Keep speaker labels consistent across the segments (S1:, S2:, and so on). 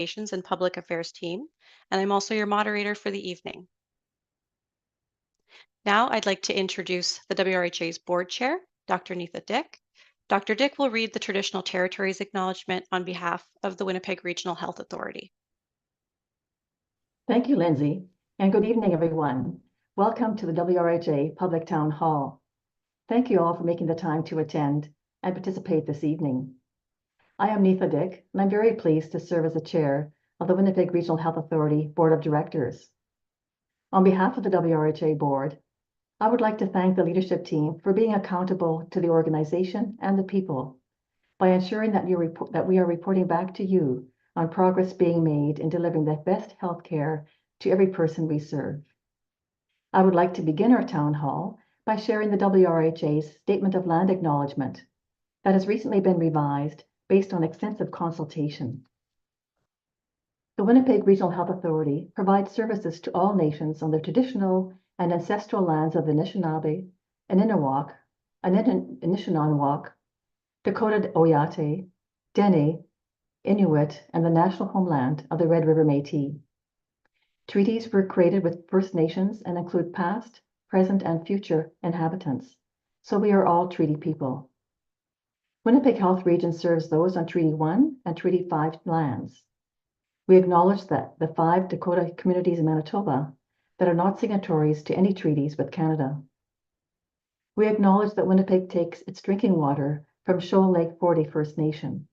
S1: Communications and Public Affairs team, and I'm also your moderator for the evening. Now I'd like to introduce the WRHA's board chair, Dr. Neetha Dick. Dr. Dick will read the Traditional Territories Acknowledgement on behalf of the Winnipeg Regional Health Authority.
S2: Thank you, Lindsay, and good evening, everyone. Welcome to the WRHA Public Town Hall. Thank you all for making the time to attend and participate this evening. I am Neetha Dick, and I'm very pleased to serve as the chair of the Winnipeg Regional Health Authority Board of Directors. On behalf of the WRHA Board, I would like to thank the leadership team for being accountable to the organization and the people by ensuring that we are reporting back to you on progress being made in delivering the best health care to every person we serve. I would like to begin our town hall by sharing the WRHA's Statement of Land Acknowledgement that has recently been revised based on extensive consultation. The Winnipeg Regional Health Authority provides services to all nations on their traditional and ancestral lands of the Anishinaabe, Aninawak, Anishinaabe, Dakota Oyate, Dene, Inuit, and the national homeland of the Red River Métis. Treaties were created with First Nations and include past, present, and future inhabitants, so we are all treaty people. Winnipeg Health Region serves those on Treaty 1 and Treaty 5 lands. We acknowledge that the 5 Dakota communities in Manitoba that are not signatories to any treaties with Canada. We acknowledge that Winnipeg takes its drinking water from Shoal Lake 40 First Nation.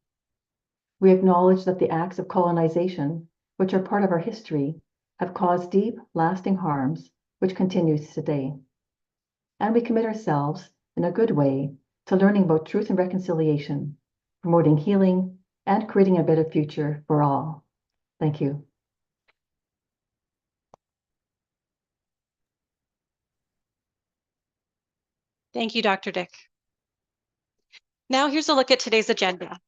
S2: We acknowledge that the acts of colonization, which are part of our history, have caused deep, lasting harms, which continues today. And we commit ourselves, in a good way, to learning about truth and reconciliation, promoting healing, and creating a better future for all. Thank you.
S1: Thank you, Dr. Dick. Now here's a look at today's agenda.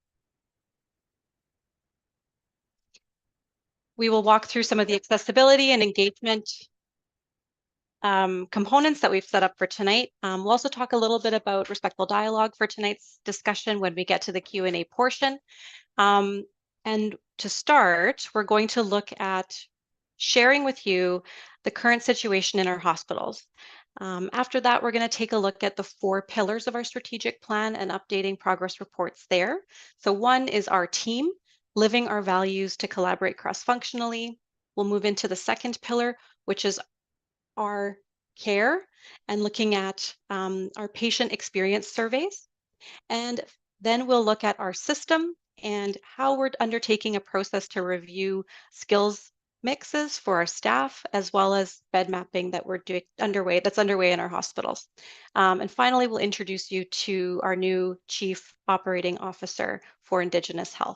S1: We will walk through some of the accessibility and engagement components that we've set up for tonight. We'll also talk a little bit about respectful dialogue for tonight's discussion when we get to the Q&A portion. And to start, we're going to look at sharing with you the current situation in our hospitals. After that, we're going to take a look at the 4 pillars of our strategic plan and updating progress reports there. So one is our team, living our values to collaborate cross-functionally. We'll move into the second pillar, which is our care and looking at our patient experience surveys. And then we'll look at our system and how we're undertaking a process to review skills mixes for our staff, as well as bed mapping that we're underway in our hospitals. And finally, we'll introduce you to our new Chief Operating Officer for Indigenous Health.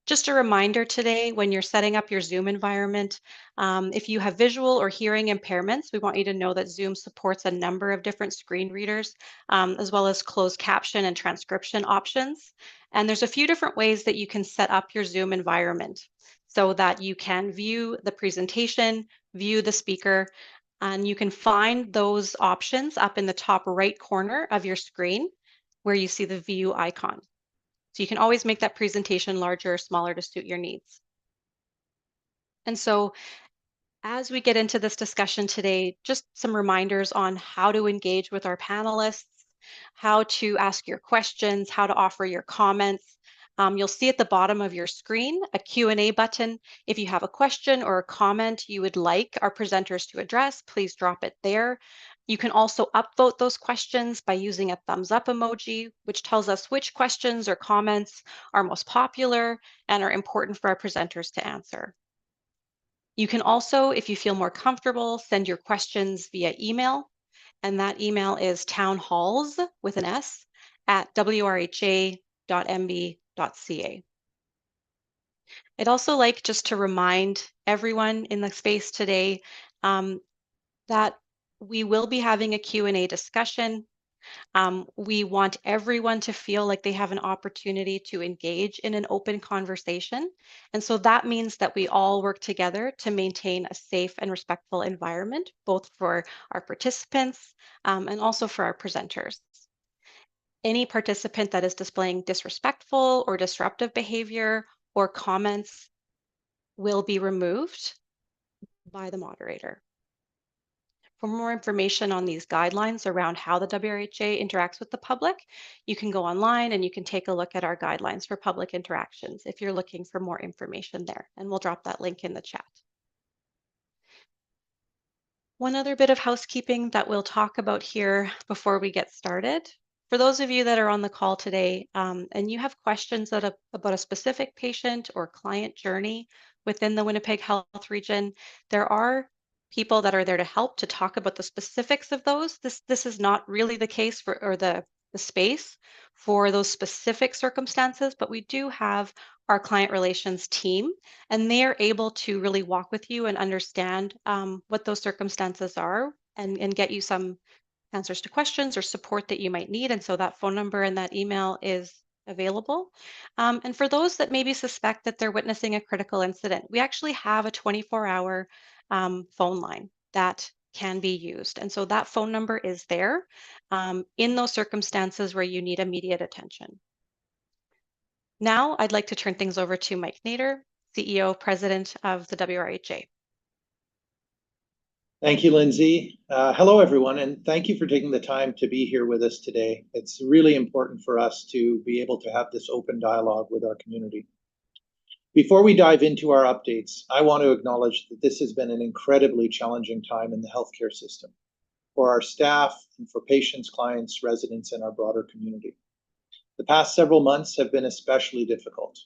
S1: Just a reminder today, when you're setting up your Zoom environment, if you have visual or hearing impairments, we want you to know that Zoom supports a number of different screen readers, as well as closed caption and transcription options. And there's a few different ways that you can set up your Zoom environment so that you can view the presentation, view the speaker, and you can find those options up in the top right corner of your screen where you see the view icon. So you can always make that presentation larger or smaller to suit your needs. And so as we get into this discussion today, just some reminders on how to engage with our panelists, how to ask your questions, how to offer your comments. You'll see at the bottom of your screen a Q&A button. If you have a question or a comment you would like our presenters to address, please drop it there. You can also upvote those questions by using a thumbs up emoji, which tells us which questions or comments are most popular and are important for our presenters to answer. You can also, if you feel more comfortable, send your questions via email, and that email is townhalls with an S at wrha.mb.ca. I'd also like just to remind everyone in the space today that we will be having a Q&A discussion. We want everyone to feel like they have an opportunity to engage in an open conversation. And so that means that we all work together to maintain a safe and respectful environment, both for our participants and also for our presenters. Any participant that is displaying disrespectful or disruptive behavior or comments will be removed by the moderator. For more information on these guidelines around how the WRHA interacts with the public, you can go online and you can take a look at our guidelines for public interactions if you're looking for more information there, and we'll drop that link in the chat. One other bit of housekeeping that we'll talk about here before we get started. For those of you that are on the call today and you have questions about a specific patient or client journey within the Winnipeg Health Region, there are people that are there to help to talk about the specifics of those. This is not really the case for or the space for those specific circumstances, but we do have our client relations team, and they are able to really walk with you and understand what those circumstances are and get you some answers to questions or support that you might need. And so that phone number and that email is available. And for those that maybe suspect that they're witnessing a critical incident, we actually have a 24-hour phone line that can be used. And so that phone number is there in those circumstances where you need immediate attention. Now, I'd like to turn things over to Mike Nader, CEO, President of the WRHA.
S3: Thank you, Lindsay. Hello, everyone, and thank you for taking the time to be here with us today. It's really important for us to be able to have this open dialogue with our community. Before we dive into our updates, I want to acknowledge that this has been an incredibly challenging time in the healthcare system for our staff and for patients, clients, residents, and our broader community. The past several months have been especially difficult.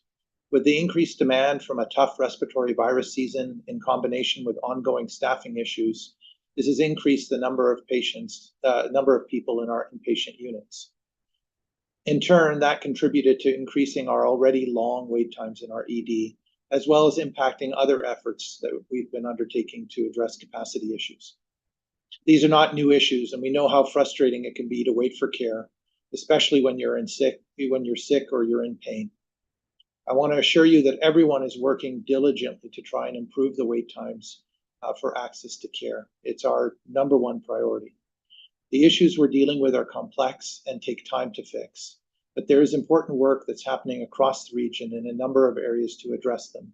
S3: With the increased demand from a tough respiratory virus season in combination with ongoing staffing issues, this has increased the number of people in our inpatient units. In turn, that contributed to increasing our already long wait times in our ED, as well as impacting other efforts that we've been undertaking to address capacity issues. These are not new issues, and we know how frustrating it can be to wait for care, especially when you're sick or you're in pain. I want to assure you that everyone is working diligently to try and improve the wait times for access to care. It's our number one priority. The issues we're dealing with are complex and take time to fix, but there is important work that's happening across the region in a number of areas to address them.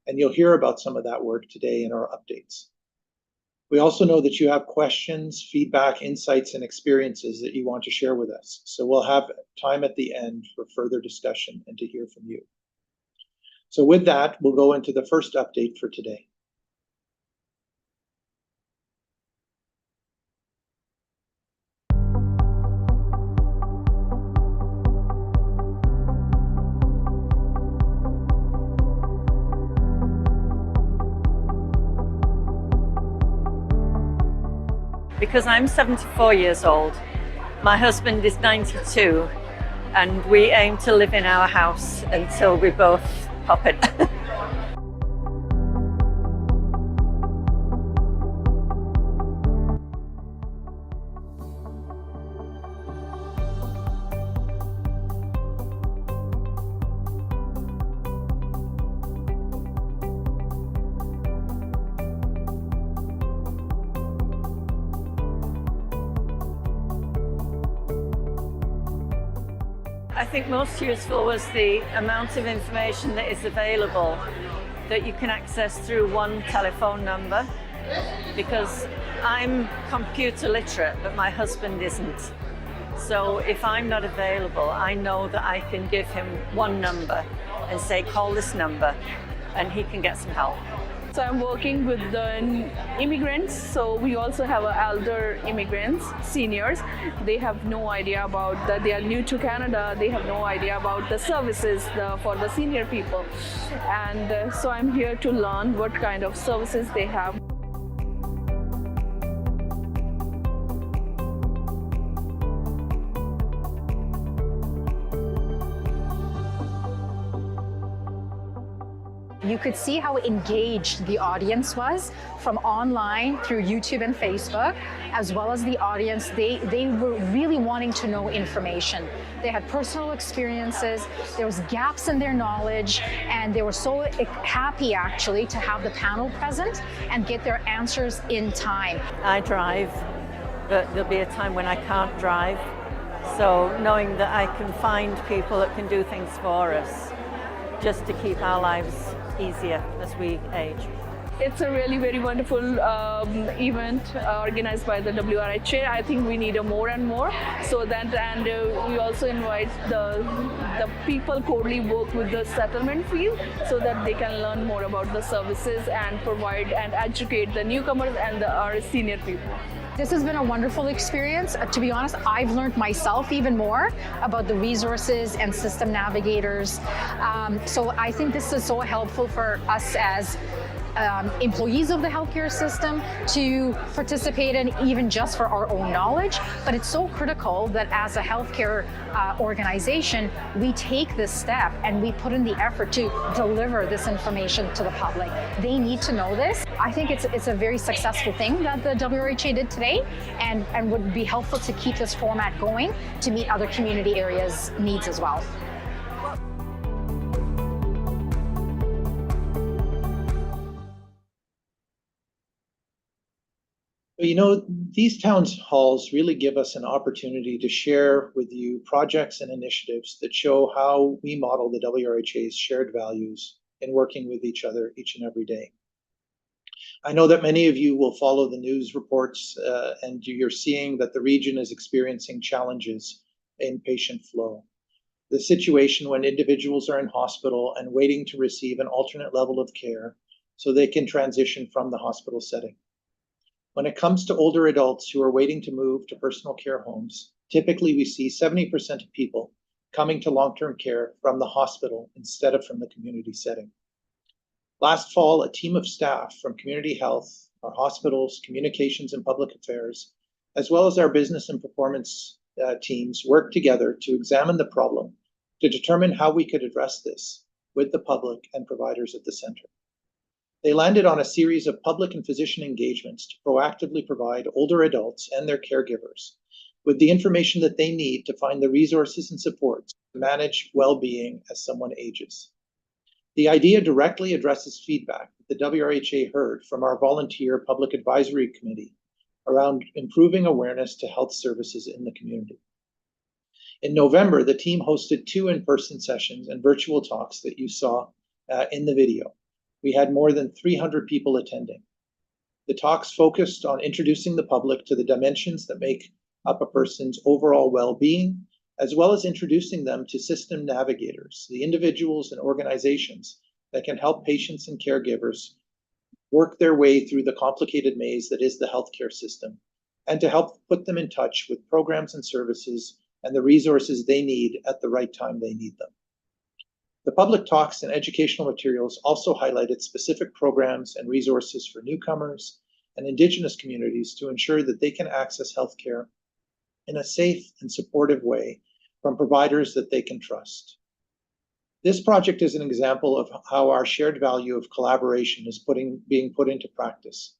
S3: And you'll hear about some of that work today in our updates. We also know that you have questions, feedback, insights, and experiences that you want to share with us. So we'll have time at the end for further discussion and to hear from you. So with that, we'll go into the first update for today.
S4: Because I'm 74 years old, my husband is 92, and we aim to live in our house until we both pop it. I think most useful was the amount of information that is available that you can access through one telephone number, because I'm computer literate, but my husband isn't. So if I'm not available, I know that I can give him one number and say, call this number, and he can get some help.
S5: So I'm working with the immigrants. So we also have elder immigrants, seniors. They have no idea about that. They are new to Canada. They have no idea about the services for the senior people. And so I'm here to learn what kind of services they have.
S6: You could see how engaged the audience was from online through YouTube and Facebook, as well as the audience. They were really wanting to know information. They had personal experiences, there was gaps in their knowledge, and they were so happy actually to have the panel present and get their answers in time.
S4: I drive, but there'll be a time when I can't drive. So knowing that I can find people that can do things for us just to keep our lives easier as we age.
S5: It's a really very wonderful event organized by the WRHA. I think we need more and more, so that, and we also invite the people currently work with the settlement field, so that they can learn more about the services and provide and educate the newcomers and our senior people.
S6: This has been a wonderful experience. To be honest, I've learned myself even more about the resources and system navigators. So I think this is so helpful for us as employees of the healthcare system to participate in, even just for our own knowledge. But it's so critical that as a healthcare organization, we take this step and we put in the effort to deliver this information to the public. They need to know this. I think it's a very successful thing that the WRHA did today, and would be helpful to keep this format going to meet other community areas' needs as well.
S3: You know, these town halls really give us an opportunity to share with you projects and initiatives that show how we model the WRHA's shared values in working with each other each and every day. I know that many of you will follow the news reports and you're seeing that the region is experiencing challenges in patient flow. The situation when individuals are in hospital and waiting to receive an alternate level of care so they can transition from the hospital setting. When it comes to older adults who are waiting to move to personal care homes, typically we see 70% of people coming to long-term care from the hospital instead of from the community setting. Last fall, a team of staff from community health, our hospitals, communications and public affairs, as well as our business and performance teams worked together to examine the problem to determine how we could address this with the public and providers at the center. They landed on a series of public and physician engagements to proactively provide older adults and their caregivers with the information that they need to find the resources and supports to manage well-being as someone ages. The idea directly addresses feedback that the WRHA heard from our volunteer public advisory committee around improving awareness to health services in the community. In November, the team hosted 2 in-person sessions and virtual talks that you saw in the video. We had more than 300 people attending. The talks focused on introducing the public to the dimensions that make up a person's overall well-being, as well as introducing them to system navigators, the individuals and organizations that can help patients and caregivers work their way through the complicated maze that is the healthcare system, and to help put them in touch with programs and services and the resources they need at the right time they need them. The public talks and educational materials also highlighted specific programs and resources for newcomers and Indigenous communities to ensure that they can access healthcare in a safe and supportive way from providers that they can trust. This project is an example of how our shared value of collaboration is being put into practice.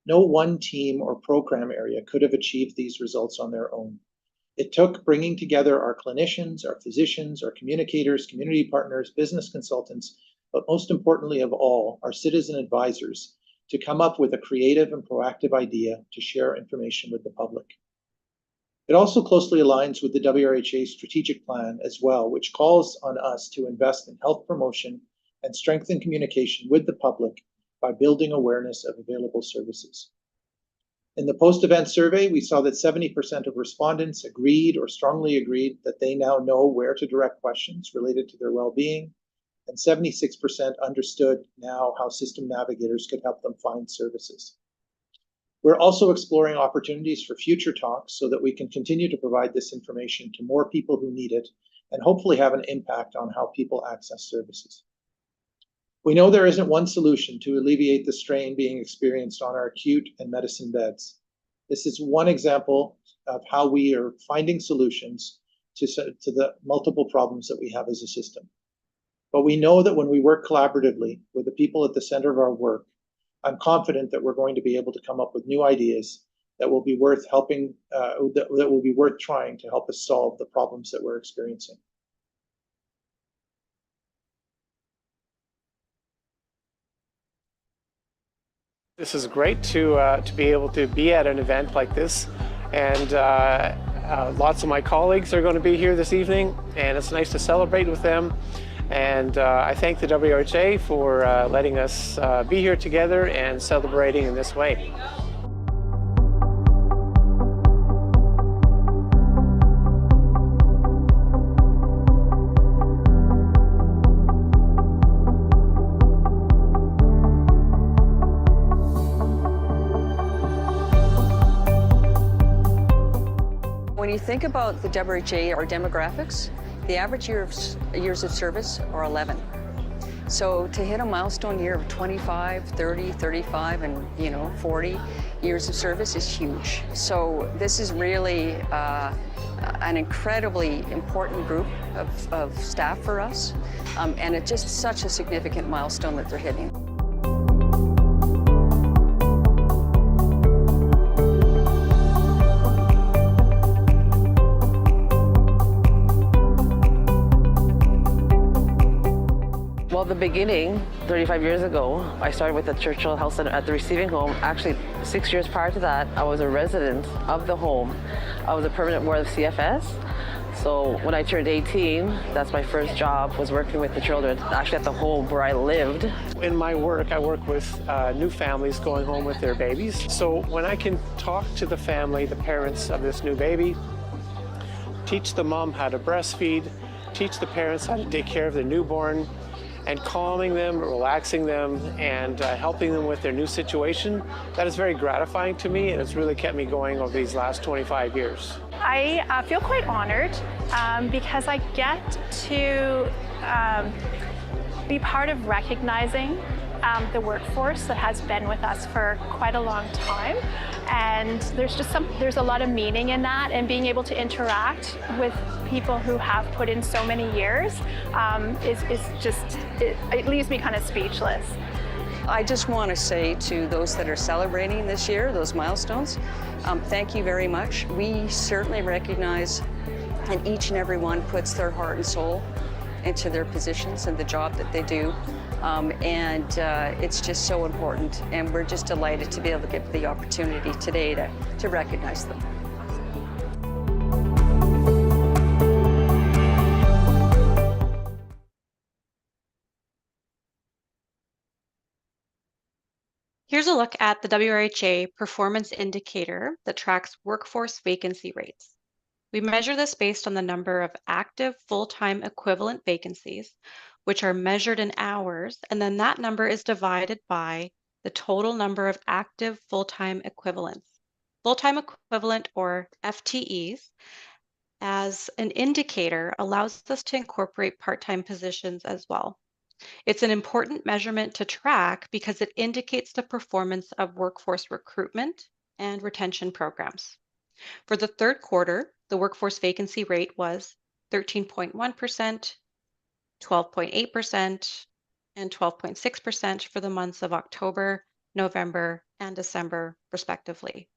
S3: No one team or program area could have achieved these results on their own. It took bringing together our clinicians, our physicians, our communicators, community partners, business consultants, but most importantly of all, our citizen advisors, to come up with a creative and proactive idea to share information with the public. It also closely aligns with the WRHA strategic plan as well, which calls on us to invest in health promotion and strengthen communication with the public by building awareness of available services. In the post-event survey, we saw that 70% of respondents agreed or strongly agreed that they now know where to direct questions related to their well-being, and 76% understood now how system navigators could help them find services. We're also exploring opportunities for future talks so that we can continue to provide this information to more people who need it and hopefully have an impact on how people access services. We know there isn't one solution to alleviate the strain being experienced on our acute and medicine beds. This is one example of how we are finding solutions to the multiple problems that we have as a system. But we know that when we work collaboratively with the people at the center of our work, I'm confident that we're going to be able to come up with new ideas that will be worth helping, that will be worth trying to help us solve the problems that we're experiencing.
S7: This is great to be able to be at an event like this and Lots of my colleagues are going to be here this evening, and it's nice to celebrate with them. And I thank the WRHA for letting us be here together and celebrating in this way.
S8: When you think about the WRHA, our demographics, the average years of service are 11. So to hit a milestone year of 25, 30, 35, and 40 years of service is huge. So this is really an incredibly important group of staff for us, and it's just such a significant milestone that they're hitting.
S9: Well, the beginning, 35 years ago, I started with the Churchill Health Center at the receiving home. Actually, 6 years prior to that, I was a resident of the home. I was a permanent ward of CFS. So when I turned 18, that's my first job, was working with the children, actually at the home where I lived.
S7: In my work, I work with new families going home with their babies. So when I can talk to the family, the parents of this new baby, teach the mom how to breastfeed, teach the parents how to take care of their newborn, and calming them, relaxing them, and helping them with their new situation, that is very gratifying to me, and it's really kept me going over these last 25 years.
S10: I feel quite honored because I get to be part of recognizing the workforce that has been with us for quite a long time, and there's a lot of meaning in that, and being able to interact with people who have put in so many years it leaves me kind of speechless.
S8: I just want to say to those that are celebrating this year, those milestones, thank you very much. We certainly recognize, and each and every one puts their heart and soul into their positions and the job that they do. It's just so important, and we're just delighted to be able to get the opportunity today to recognize them.
S1: Here's a look at the WRHA performance indicator that tracks workforce vacancy rates. We measure this based on the number of active full-time equivalent vacancies, which are measured in hours, and then that number is divided by the total number of active full-time equivalents. Full-time equivalent, or FTEs, as an indicator allows us to incorporate part-time positions as well. It's an important measurement to track because it indicates the performance of workforce recruitment and retention programs. For the third quarter, the workforce vacancy rate was 13.1%, 12.8%, and 12.6% for the months of October, November, and December, respectively.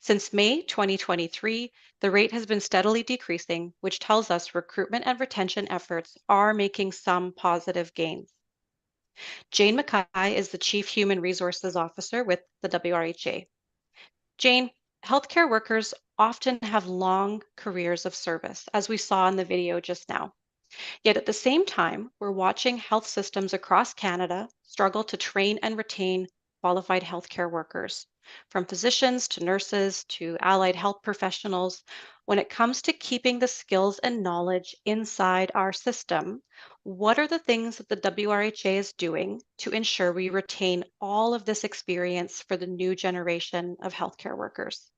S1: Since May 2023, the rate has been steadily decreasing, which tells us recruitment and retention efforts are making some positive gains. Jane Mackay is the Chief Human Resources Officer with the WRHA. Jane, healthcare workers often have long careers of service, as we saw in the video just now. Yet at the same time, we're watching health systems across Canada struggle to train and retain qualified healthcare workers, from physicians to nurses to allied health professionals. When it comes to keeping the skills and knowledge inside our system, what are the things that the WRHA is doing to ensure we retain all of this experience for the new generation of healthcare workers?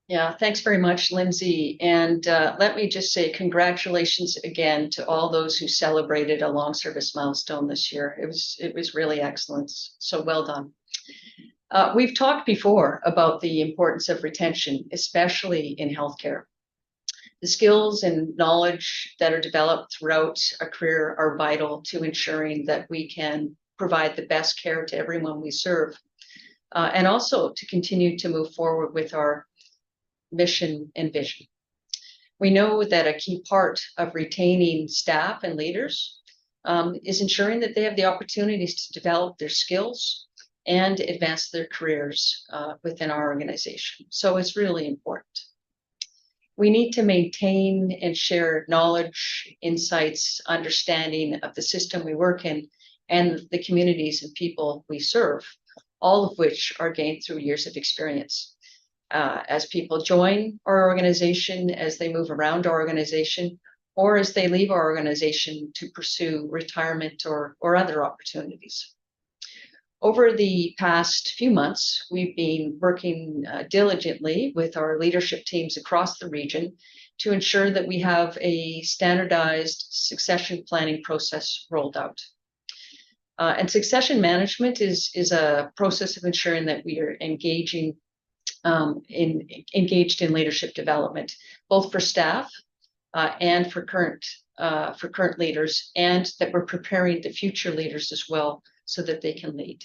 S11: Yeah, thanks very much, Lindsay. And let me just say congratulations again to all those who celebrated a long service milestone this year. It was really excellent. So well done. We've talked before about the importance of retention, especially in healthcare. The skills and knowledge that are developed throughout a career are vital to ensuring that we can provide the best care to everyone we serve, and also to continue to move forward with our mission and vision. We know that a key part of retaining staff and leaders is ensuring that they have the opportunities to develop their skills and advance their careers within our organization. So it's really important. We need to maintain and share knowledge, insights, understanding of the system we work in and the communities and people we serve, all of which are gained through years of experience. As people join our organization, as they move around our organization, or as they leave our organization to pursue retirement or other opportunities. Over the past few months, we've been working diligently with our leadership teams across the region to ensure that we have a standardized succession planning process rolled out. And succession management is a process of ensuring that we are engaged in leadership development, both for staff and for current leaders, and that we're preparing the future leaders as well so that they can lead.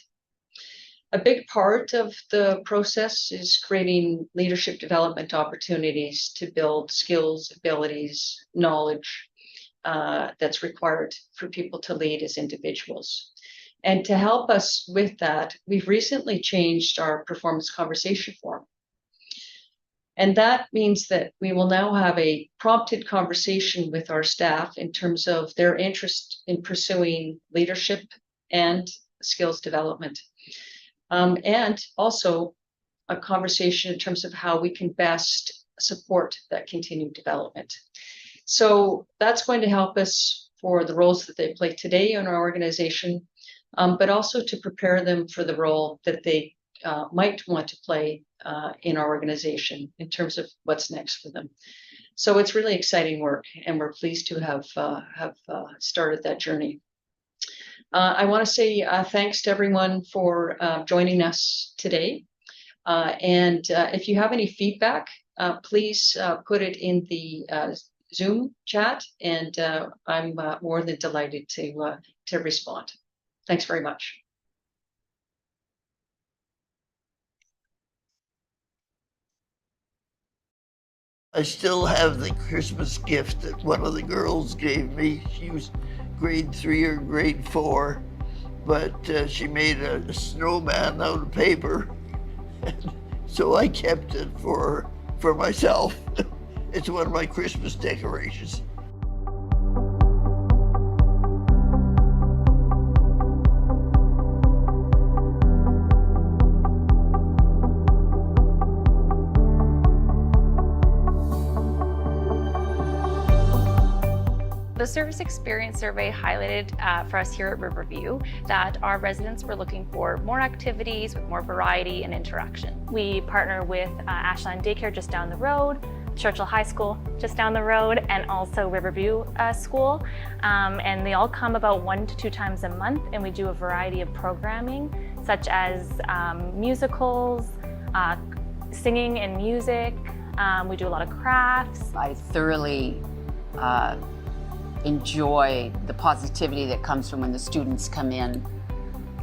S11: A big part of the process is creating leadership development opportunities to build skills, abilities, knowledge that's required for people to lead as individuals. And to help us with that, we've recently changed our performance conversation form. And that means that we will now have a prompted conversation with our staff in terms of their interest in pursuing leadership and skills development. And also a conversation in terms of how we can best support that continued development. So that's going to help us for the roles that they play today in our organization, but also to prepare them for the role that they might want to play in our organization in terms of what's next for them. So it's really exciting work, and we're pleased to have started that journey. I want to say thanks to everyone for joining us today. And if you have any feedback, please put it in the Zoom chat, and I'm more than delighted to respond. Thanks very much.
S12: I still have the Christmas gift that one of the girls gave me. She was grade 3 or grade 4, but she made a snowman out of paper. So I kept it for myself. It's one of my Christmas decorations.
S13: The Service Experience Survey highlighted for us here at Riverview that our residents were looking for more activities with more variety and interaction. We partner with Ashland Daycare just down the road, Churchill High School just down the road, and also Riverview School. And they all come about 1 to 2 times a month, and we do a variety of programming such as musicals, singing and music. We do a lot of crafts.
S14: I thoroughly enjoy the positivity that comes from when the students come in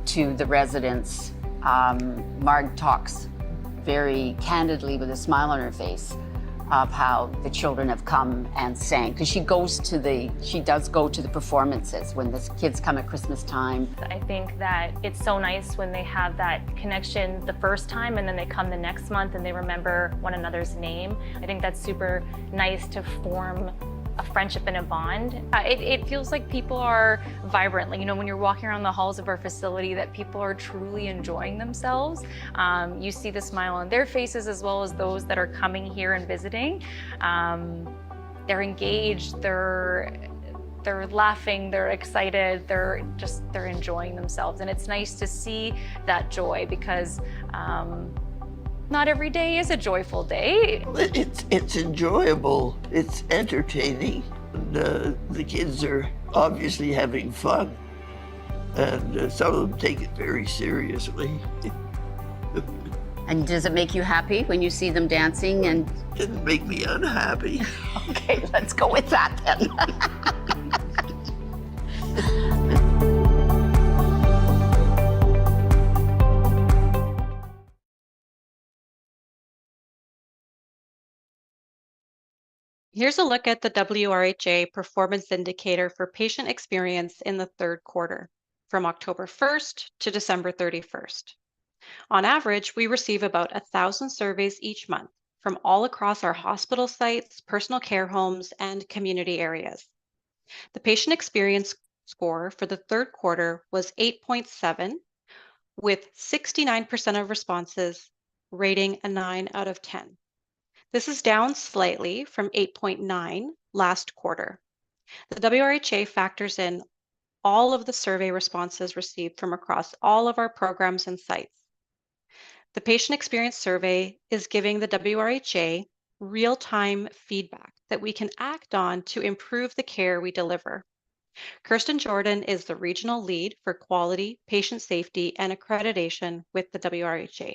S14: to the residents. Marg talks very candidly with a smile on her face of how the children have come and sang, because she does go to the performances when the kids come at Christmas time.
S13: I think that it's so nice when they have that connection the first time and then they come the next month and they remember one another's name. I think that's super nice to form a friendship and a bond. It feels like people are vibrant. Like, you know, when you're walking around the halls of our facility, that people are truly enjoying themselves. You see the smile on their faces as well as those that are coming here and visiting. They're engaged, they're laughing, they're excited, they're enjoying themselves. And it's nice to see that joy because not every day is a joyful day.
S12: It's enjoyable, it's entertaining. The kids are obviously having fun, and some of them take it very seriously.
S14: And does it make you happy when you see them dancing? And
S12: it didn't make me unhappy.
S14: Okay, let's go with that then.
S1: Here's a look at the WRHA performance indicator for patient experience in the third quarter, from October 1st to December 31st. On average, we receive about 1,000 surveys each month, from all across our hospital sites, personal care homes, and community areas. The patient experience score for the third quarter was 8.7, with 69% of responses rating a 9 out of 10. This is down slightly from 8.9 last quarter. The WRHA factors in all of the survey responses received from across all of our programs and sites. The patient experience survey is giving the WRHA real-time feedback that we can act on to improve the care we deliver. Kirsten Jordan is the regional lead for quality, patient safety, and accreditation with the WRHA.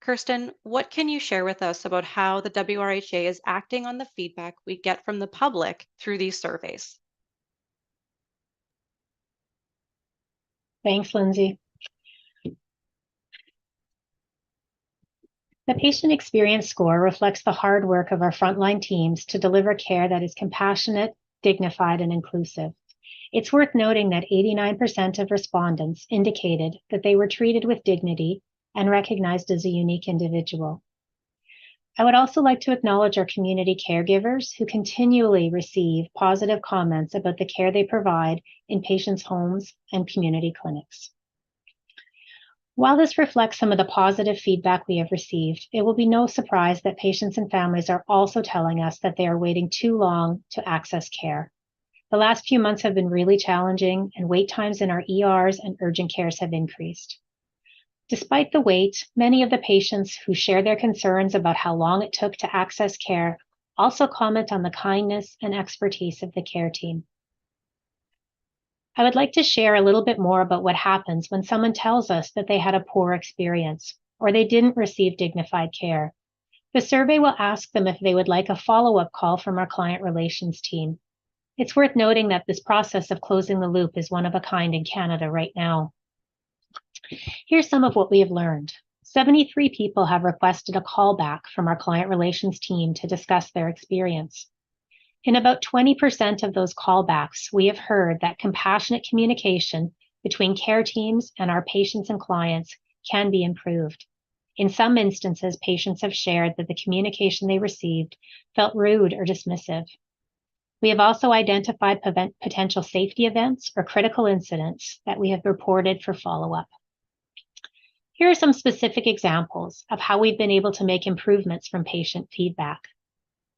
S1: Kirsten, what can you share with us about how the WRHA is acting on the feedback we get from the public through these surveys?
S15: Thanks, Lindsay. The patient experience score reflects the hard work of our frontline teams to deliver care that is compassionate, dignified, and inclusive. It's worth noting that 89% of respondents indicated that they were treated with dignity and recognized as a unique individual. I would also like to acknowledge our community caregivers who continually receive positive comments about the care they provide in patients' homes and community clinics. While this reflects some of the positive feedback we have received, it will be no surprise that patients and families are also telling us that they are waiting too long to access care. The last few months have been really challenging, and wait times in our ERs and urgent cares have increased. Despite the wait, many of the patients who share their concerns about how long it took to access care also comment on the kindness and expertise of the care team. I would like to share a little bit more about what happens when someone tells us that they had a poor experience or they didn't receive dignified care. The survey will ask them if they would like a follow-up call from our client relations team. It's worth noting that this process of closing the loop is one of a kind in Canada right now. Here's some of what we have learned. 73 people have requested a call back from our client relations team to discuss their experience. In about 20% of those callbacks, we have heard that compassionate communication between care teams and our patients and clients can be improved. In some instances, patients have shared that the communication they received felt rude or dismissive. We have also identified potential safety events or critical incidents that we have reported for follow-up. Here are some specific examples of how we've been able to make improvements from patient feedback.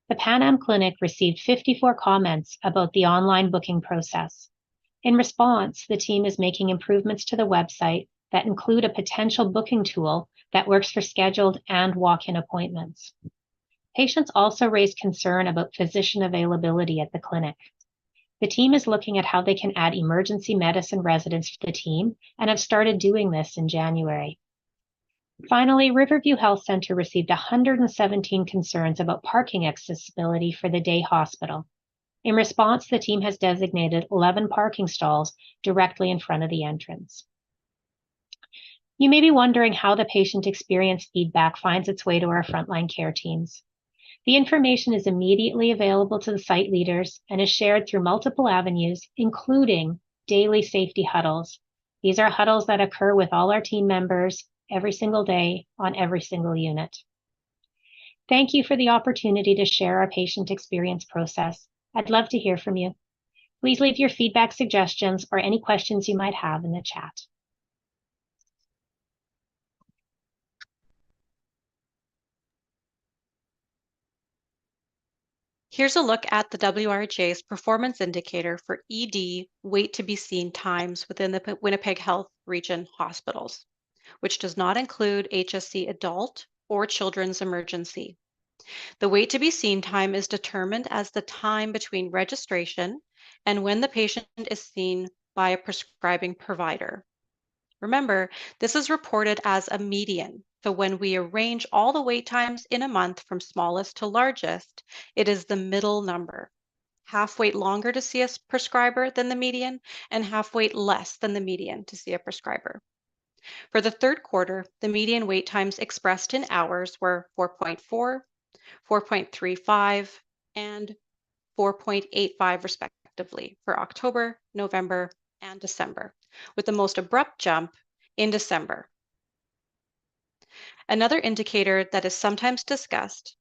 S15: The Pan Am Clinic received 54 comments about the online booking process. In response, the team is making improvements to the website that include a potential booking tool that works for scheduled and walk-in appointments. Patients also raised concern about physician availability at the clinic. The team is looking at how they can add emergency medicine residents to the team and have started doing this in January. Finally, Riverview Health Center received 117 concerns about parking accessibility for the day hospital. In response, the team has designated 11 parking stalls directly in front of the entrance. You may be wondering how the patient experience feedback finds its way to our frontline care teams. The information is immediately available to the site leaders and is shared through multiple avenues, including daily safety huddles. These are huddles that occur with all our team members every single day on every single unit. Thank you for the opportunity to share our patient experience process. I'd love to hear from you. Please leave your feedback, suggestions, or any questions you might have in the chat.
S1: Here's a look at the WRHA's performance indicator for ED wait to be seen times within the Winnipeg Health Region hospitals, which does not include HSC adult or children's emergency. The wait to be seen time is determined as the time between registration and when the patient is seen by a prescribing provider. Remember, this is reported as a median. So when we arrange all the wait times in a month from smallest to largest, it is the middle number. Half wait longer to see a prescriber than the median, and half wait less than the median to see a prescriber. For the third quarter, the median wait times expressed in hours were 4.4, 4.35, and 4.85 respectively for October, November, and December, with the most abrupt jump in December. Another indicator that is sometimes discussed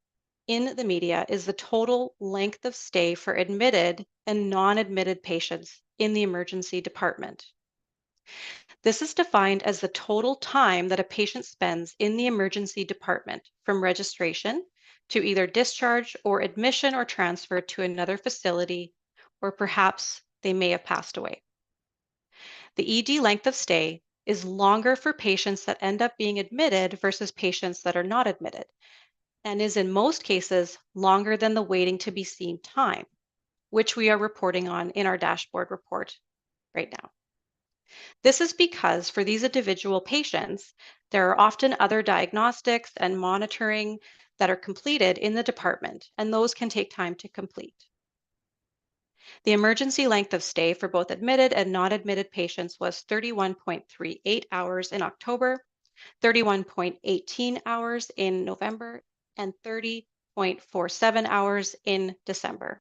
S1: in the media is the total length of stay for admitted and non-admitted patients in the emergency department. This is defined as the total time that a patient spends in the emergency department from registration to either discharge or admission or transfer to another facility, or perhaps they may have passed away. The ED length of stay is longer for patients that end up being admitted versus patients that are not admitted, and is in most cases longer than the waiting to be seen time, which we are reporting on in our dashboard report right now. This is because for these individual patients, there are often other diagnostics and monitoring that are completed in the department, and those can take time to complete. The emergency length of stay for both admitted and not admitted patients was 31.38 hours in October, 31.18 hours in November, and 30.47 hours in December.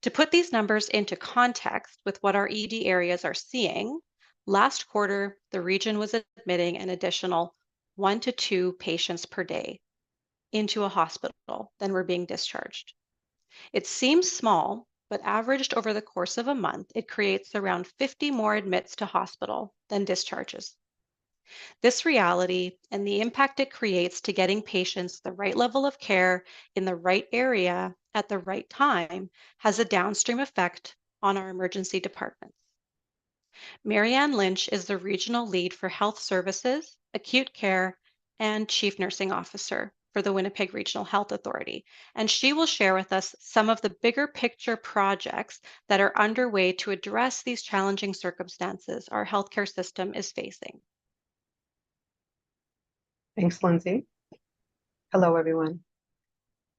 S1: To put these numbers into context with what our ED areas are seeing, last quarter, the region was admitting an additional 1 to 2 patients per day into a hospital than were being discharged. It seems small, but averaged over the course of a month, it creates around 50 more admits to hospital than discharges. This reality and the impact it creates to getting patients the right level of care in the right area at the right time has a downstream effect on our emergency departments. Marianne Lynch is the Regional Lead for Health Services, Acute Care, and Chief Nursing Officer for the Winnipeg Regional Health Authority, and she will share with us some of the bigger picture projects that are underway to address these challenging circumstances our healthcare system is facing.
S16: Thanks, Lindsay. Hello, everyone.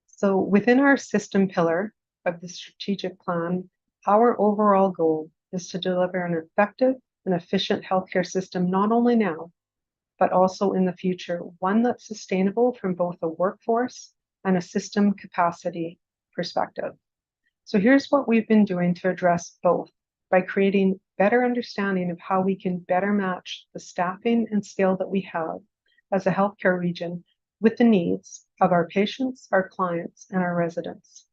S16: So within our system pillar of the strategic plan, our overall goal is to deliver an effective and efficient healthcare system, not only now, but also in the future, one that's sustainable from both a workforce and a system capacity perspective. So here's what we've been doing to address both by creating better understanding of how we can better match the staffing and skill that we have as a healthcare region with the needs of our patients, our clients, and our residents.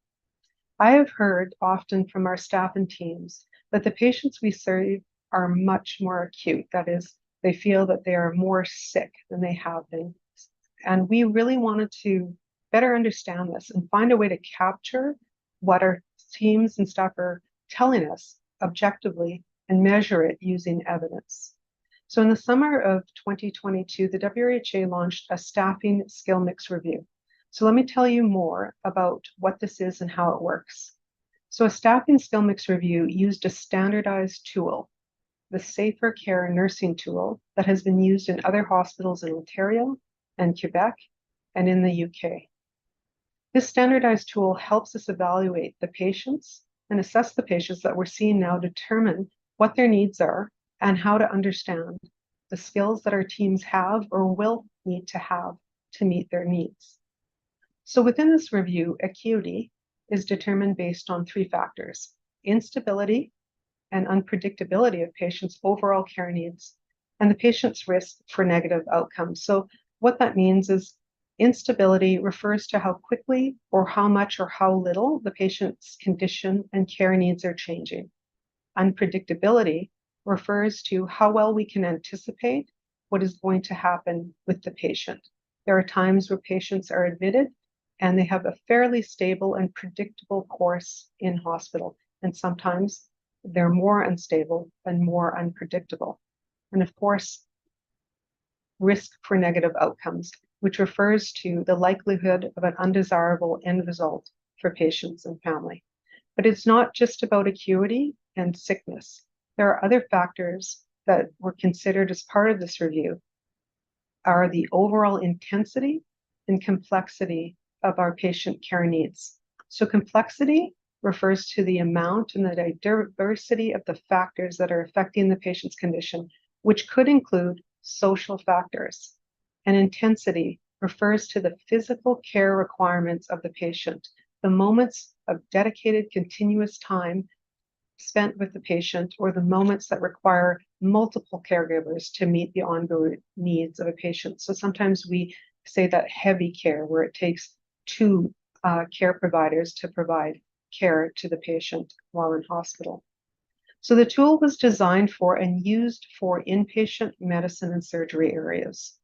S16: I have heard often from our staff and teams that the patients we serve are much more acute. That is, they feel that they are more sick than they have been. And we really wanted to better understand this and find a way to capture what our teams and staff are telling us objectively and measure it using evidence. So in the summer of 2022, the WRHA launched a staffing skill mix review. So let me tell you more about what this is and how it works. So a staffing skill mix review used a standardized tool, the Safer Care nursing tool that has been used in other hospitals in Ontario and Quebec and in the UK. This standardized tool helps us evaluate the patients and assess the patients that we're seeing now, determine what their needs are, and how to understand the skills that our teams have or will need to have to meet their needs. So within this review, acuity is determined based on 3 factors: instability and unpredictability of patients' overall care needs, and the patient's risk for negative outcomes. So what that means is instability refers to how quickly or how much or how little the patient's condition and care needs are changing. Unpredictability refers to how well we can anticipate what is going to happen with the patient. There are times where patients are admitted and they have a fairly stable and predictable course in hospital, and sometimes they're more unstable and more unpredictable. And of course, risk for negative outcomes, which refers to the likelihood of an undesirable end result for patients and family. But it's not just about acuity and sickness. There are other factors that were considered as part of this review, are the overall intensity and complexity of our patient care needs. So complexity refers to the amount and the diversity of the factors that are affecting the patient's condition, which could include social factors. And intensity refers to the physical care requirements of the patient, the moments of dedicated continuous time spent with the patient, or the moments that require multiple caregivers to meet the ongoing needs of a patient. So sometimes we say that heavy care, where it takes to care providers to provide care to the patient while in hospital. So the tool was designed for and used for inpatient medicine and surgery areas.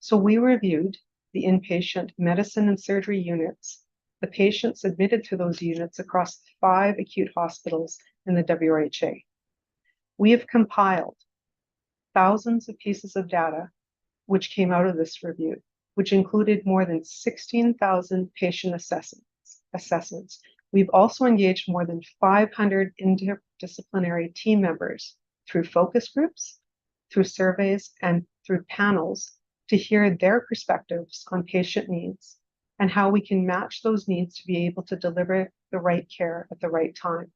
S16: So we reviewed the inpatient medicine and surgery units, the patients admitted to those units across 5 acute hospitals in the WRHA. We have compiled thousands of pieces of data which came out of this review, which included more than 16,000 patient assessments. We've also engaged more than 500 interdisciplinary team members through focus groups, through surveys, and through panels to hear their perspectives on patient needs and how we can match those needs to be able to deliver the right care at the right time.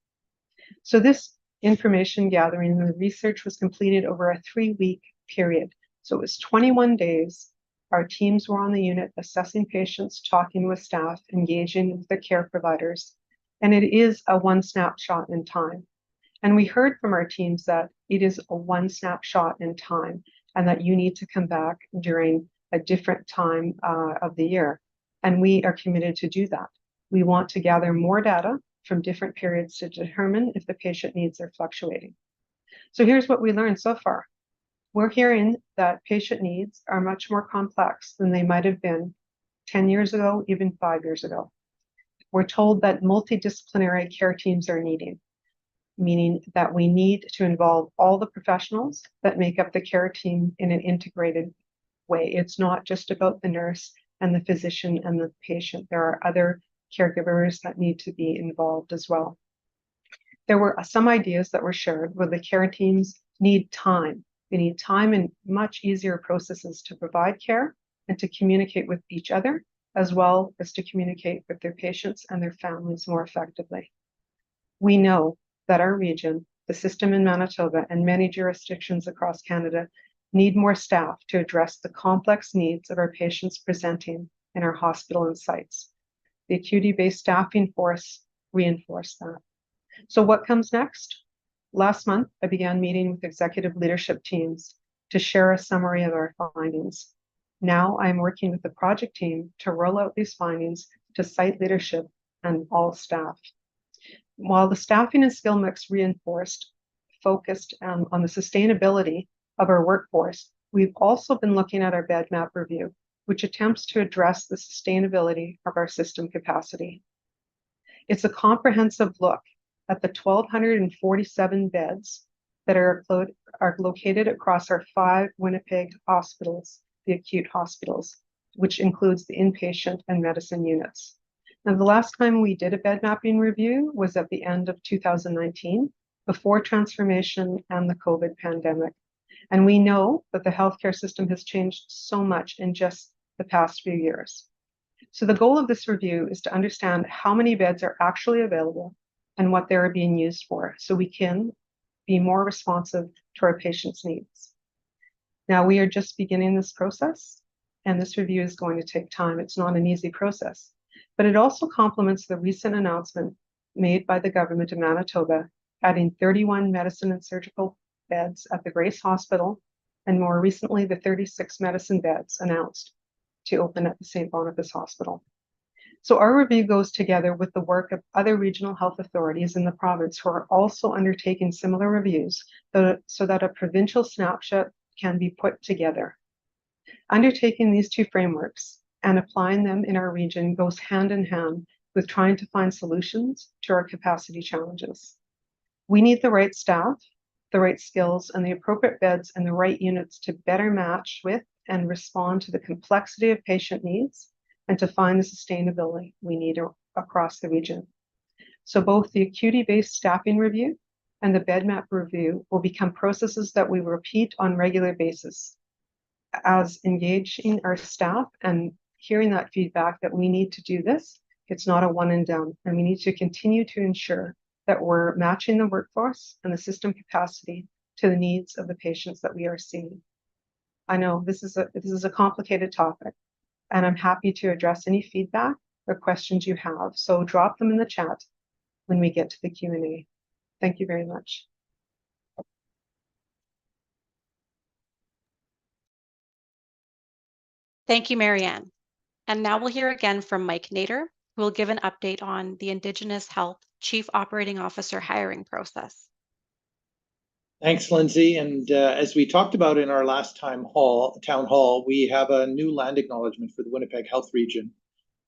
S16: So this information gathering and the research was completed over a 3-week period. So it was 21 days. Our teams were on the unit assessing patients, talking with staff, engaging with the care providers, and it is a one snapshot in time. And we heard from our teams that it is a one snapshot in time and that you need to come back during a different time of the year. And we are committed to do that. We want to gather more data from different periods to determine if the patient needs are fluctuating. So here's what we learned so far. We're hearing that patient needs are much more complex than they might have been 10 years ago, even 5 years ago. We're told that multidisciplinary care teams are needed, meaning that we need to involve all the professionals that make up the care team in an integrated way. It's not just about the nurse and the physician and the patient. There are other caregivers that need to be involved as well. There were some ideas that were shared where the care teams need time. They need time and much easier processes to provide care and to communicate with each other, as well as to communicate with their patients and their families more effectively. We know that our region, the system in Manitoba, and many jurisdictions across Canada need more staff to address the complex needs of our patients presenting in our hospital and sites. The acuity-based staffing force reinforced that. So what comes next? Last month, I began meeting with executive leadership teams to share a summary of our findings. Now I'm working with the project team to roll out these findings to site leadership and all staff. While the staffing and skill mix focused on the sustainability of our workforce, we've also been looking at our bed map review, which attempts to address the sustainability of our system capacity. It's a comprehensive look at the 1,247 beds that are located across our 5 Winnipeg hospitals, the acute hospitals, which includes the inpatient and medicine units. Now, the last time we did a bed mapping review was at the end of 2019, before transformation and the COVID pandemic. And we know that the healthcare system has changed so much in just the past few years. So the goal of this review is to understand how many beds are actually available and what they are being used for, so we can be more responsive to our patients' needs. Now, we are just beginning this process, and this review is going to take time. It's not an easy process, but it also complements the recent announcement made by the government of Manitoba, adding 31 medicine and surgical beds at the Grace Hospital, and more recently, the 36 medicine beds announced to open at the St. Boniface Hospital. So our review goes together with the work of other regional health authorities in the province who are also undertaking similar reviews so that a provincial snapshot can be put together. Undertaking these two frameworks and applying them in our region goes hand in hand with trying to find solutions to our capacity challenges. We need the right staff, the right skills, and the appropriate beds and the right units to better match with and respond to the complexity of patient needs and to find the sustainability we need across the region. So both the acuity-based staffing review and the bed map review will become processes that we repeat on regular basis as engaging our staff and hearing that feedback that we need to do this. It's not a one and done, and we need to continue to ensure that we're matching the workforce and the system capacity to the needs of the patients that we are seeing. I know this is a complicated topic, and I'm happy to address any feedback or questions you have. So drop them in the chat when we get to the Q&A. Thank you very much.
S1: Thank you, Marianne. And now we'll hear again from Mike Nader, who will give an update on the Indigenous Health Chief Operating Officer hiring process.
S3: Thanks, Lindsay. And as we talked about in our last town hall, we have a new land acknowledgement for the Winnipeg Health Region.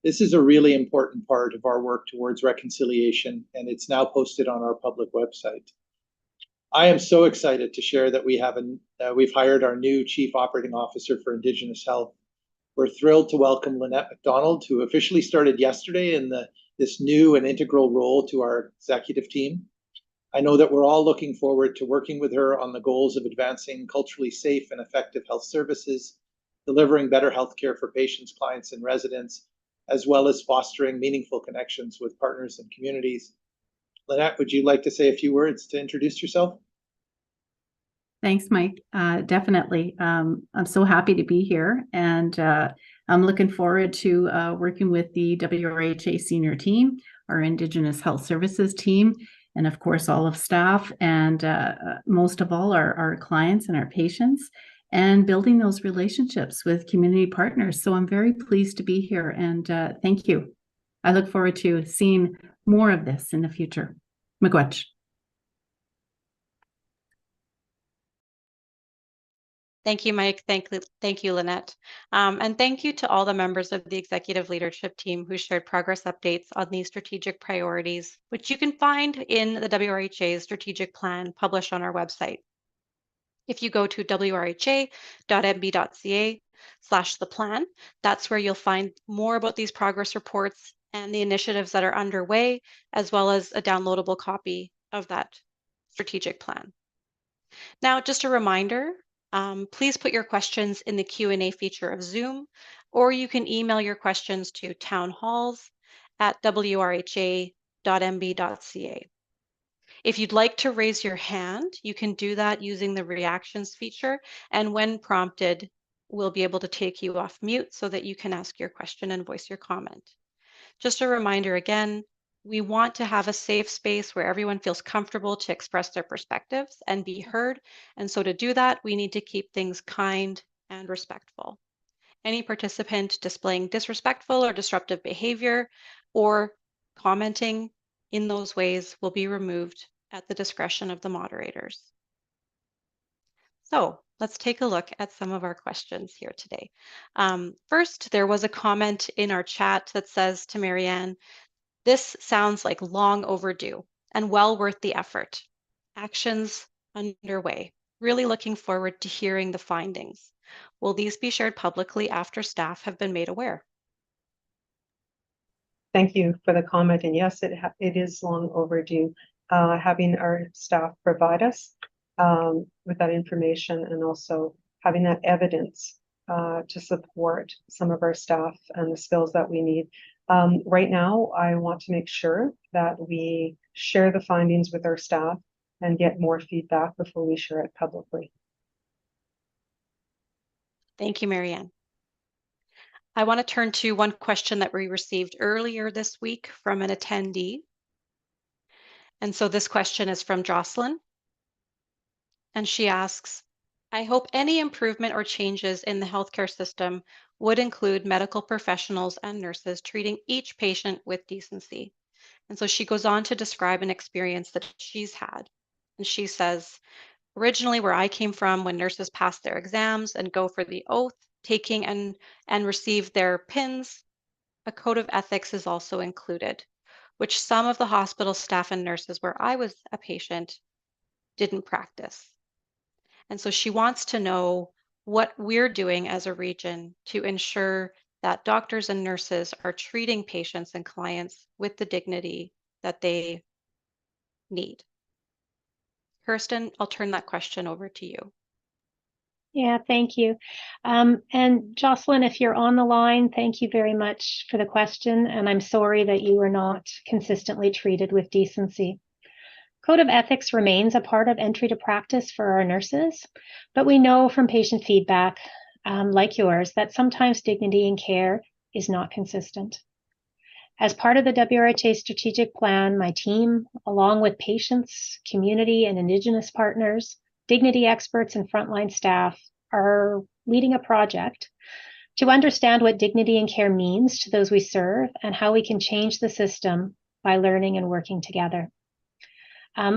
S3: This is a really important part of our work towards reconciliation, and it's now posted on our public website. I am so excited to share that we've hired our new Chief Operating Officer for Indigenous Health. We're thrilled to welcome Lynette McDonald, who officially started yesterday in this new and integral role to our executive team. I know that we're all looking forward to working with her on the goals of advancing culturally safe and effective health services, delivering better healthcare for patients, clients, and residents, as well as fostering meaningful connections with partners and communities. Lynette, would you like to say a few words to introduce yourself?
S17: Thanks, Mike. Definitely. I'm so happy to be here, and I'm looking forward to working with the WRHA senior team, our Indigenous Health Services team, and of course all of staff, and most of all our clients and our patients, and building those relationships with community partners. So I'm very pleased to be here, and thank you. I look forward to seeing more of this in the future. Miigwech.
S1: Thank you, Mike. Thank you, Lynette. And thank you to all the members of the executive leadership team who shared progress updates on these strategic priorities, which you can find in the WRHA's strategic plan published on our website. If you go to wrha.mb.ca/the plan, that's where you'll find more about these progress reports and the initiatives that are underway, as well as a downloadable copy of that strategic plan. Now, just a reminder, please put your questions in the Q&A feature of Zoom, or you can email your questions to townhalls@wrha.mb.ca. If you'd like to raise your hand, you can do that using the reactions feature, and when prompted, we'll be able to take you off mute so that you can ask your question and voice your comment. Just a reminder again, we want to have a safe space where everyone feels comfortable to express their perspectives and be heard. And so to do that, we need to keep things kind and respectful. Any participant displaying disrespectful or disruptive behavior or commenting in those ways will be removed at the discretion of the moderators. So let's take a look at some of our questions here today. First, there was a comment in our chat that says to Marianne, "This sounds like long overdue and well worth the effort. Actions underway. Really looking forward to hearing the findings. Will these be shared publicly after staff have been made aware?"
S16: Thank you for the comment. And yes, it is long overdue. Having our staff provide us with that information, and also having that evidence to support some of our staff and the skills that we need. Right now, I want to make sure that we share the findings with our staff and get more feedback before we share it publicly.
S1: Thank you, Marianne. I want to turn to one question that we received earlier this week from an attendee. And so this question is from Jocelyn. And she asks, "I hope any improvement or changes in the healthcare system would include medical professionals and nurses treating each patient with decency." And so she goes on to describe an experience that she's had. And she says, "Originally, where I came from, when nurses pass their exams and go for the oath, taking and receive their PINs, a code of ethics is also included, which some of the hospital staff and nurses where I was a patient didn't practice." And so she wants to know what we're doing as a region to ensure that doctors and nurses are treating patients and clients with the dignity that they need. Kirsten, I'll turn that question over to you.
S15: Yeah, thank you. And Jocelyn, if you're on the line, thank you very much for the question. And I'm sorry that you were not consistently treated with decency. Code of ethics remains a part of entry to practice for our nurses, but we know from patient feedback, like yours, that sometimes dignity in care is not consistent. As part of the WRHA strategic plan, my team, along with patients, community, and Indigenous partners, dignity experts, and frontline staff, are leading a project to understand what dignity and care means to those we serve and how we can change the system by learning and working together.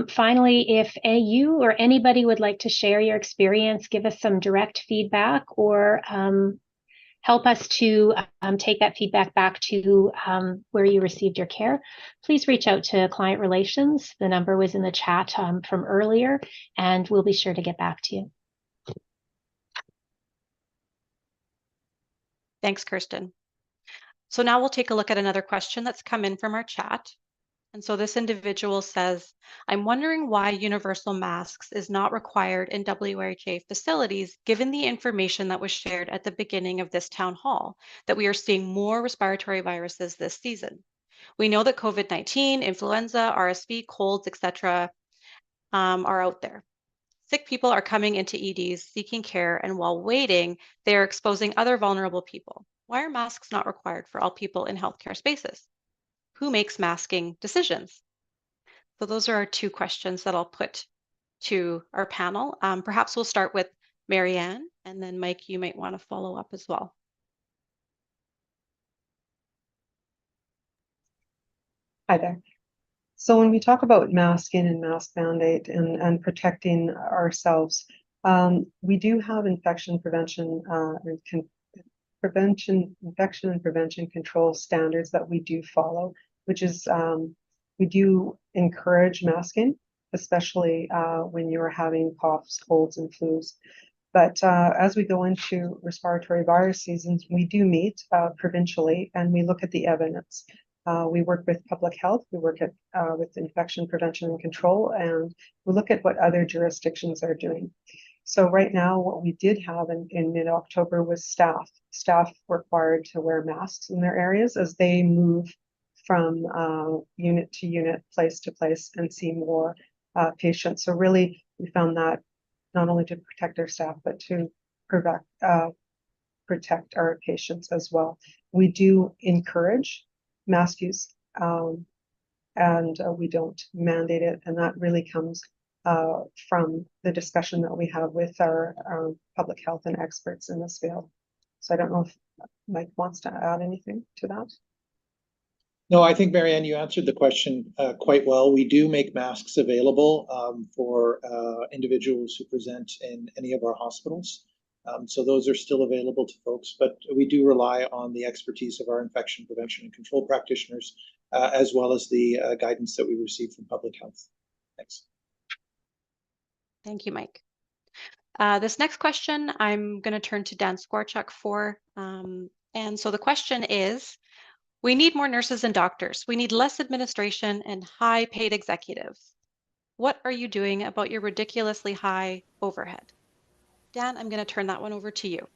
S15: Finally, if you or anybody would like to share your experience, give us some direct feedback, or help us to take that feedback back to where you received your care, please reach out to Client Relations. The number was in the chat from earlier, and we'll be sure to get back to you.
S1: Thanks, Kirsten. So now we'll take a look at another question that's come in from our chat. And so this individual says, I'm wondering why universal masks is not required in WRHA facilities, given the information that was shared at the beginning of this town hall, that we are seeing more respiratory viruses this season. We know that COVID-19, influenza, RSV, colds, etc. Are out there. Sick people are coming into EDs seeking care, and while waiting, they are exposing other vulnerable people. Why are masks not required for all people in healthcare spaces? Who makes masking decisions? So those are our two questions that I'll put to our panel. Perhaps we'll start with Marianne, and then Mike, you might want to follow up as well.
S16: Hi there. So when we talk about masking and mask mandate and protecting ourselves, we do have infection prevention infection and prevention control standards that we do follow, which is we do encourage masking, especially when you're having coughs, colds, and flus. But as we go into respiratory virus seasons, we do meet provincially and we look at the evidence. We work with public health, we work with infection prevention and control, and we look at what other jurisdictions are doing. So right now, what we did have in mid-October was staff required to wear masks in their areas as they move from unit to unit, place to place, and see more patients. So really, we found that not only to protect our staff, but to protect our patients as well. We do encourage mask use, and we don't mandate it, and that really comes from the discussion that we have with our public health and experts in this field. So I don't know if Mike wants to add anything to that.
S3: No, I think, Marianne, you answered the question quite well. We do make masks available for individuals who present in any of our hospitals. So those are still available to folks, but we do rely on the expertise of our infection prevention and control practitioners, as well as the guidance that we receive from public health. Thanks.
S1: Thank you, Mike. This next question, I'm going to turn to Dan Skorchuk for. And so the question is, we need more nurses and doctors. We need less administration and high paid executives. What are you doing about your ridiculously high overhead? Dan, I'm going to turn that one over to you.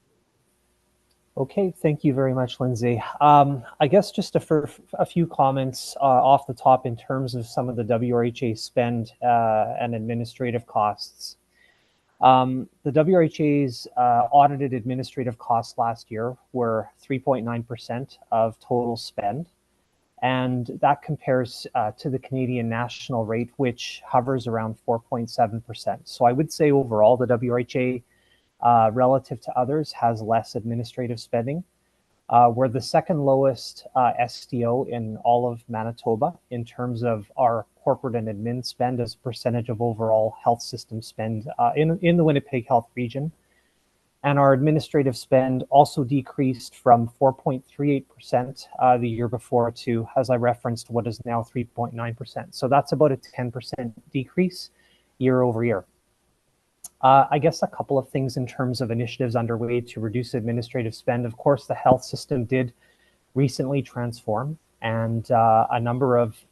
S18: Okay, thank you very much, Lindsay. I guess just a few comments off the top in terms of some of the WRHA spend and administrative costs. The WRHA's audited administrative costs last year were 3.9% of total spend, and that compares to the Canadian national rate, which hovers around 4.7%. So I would say overall the WRHA relative to others has less administrative spending. We're the second lowest SDO in all of Manitoba in terms of our corporate and admin spend as a percentage of overall health system spend in the Winnipeg Health region. And our administrative spend also decreased from 4.38% the year before to, as I referenced, what is now 3.9%. So that's about a 10% decrease year over year. I guess a couple of things in terms of initiatives underway to reduce administrative spend. Of course, the health system did recently transform, and a number of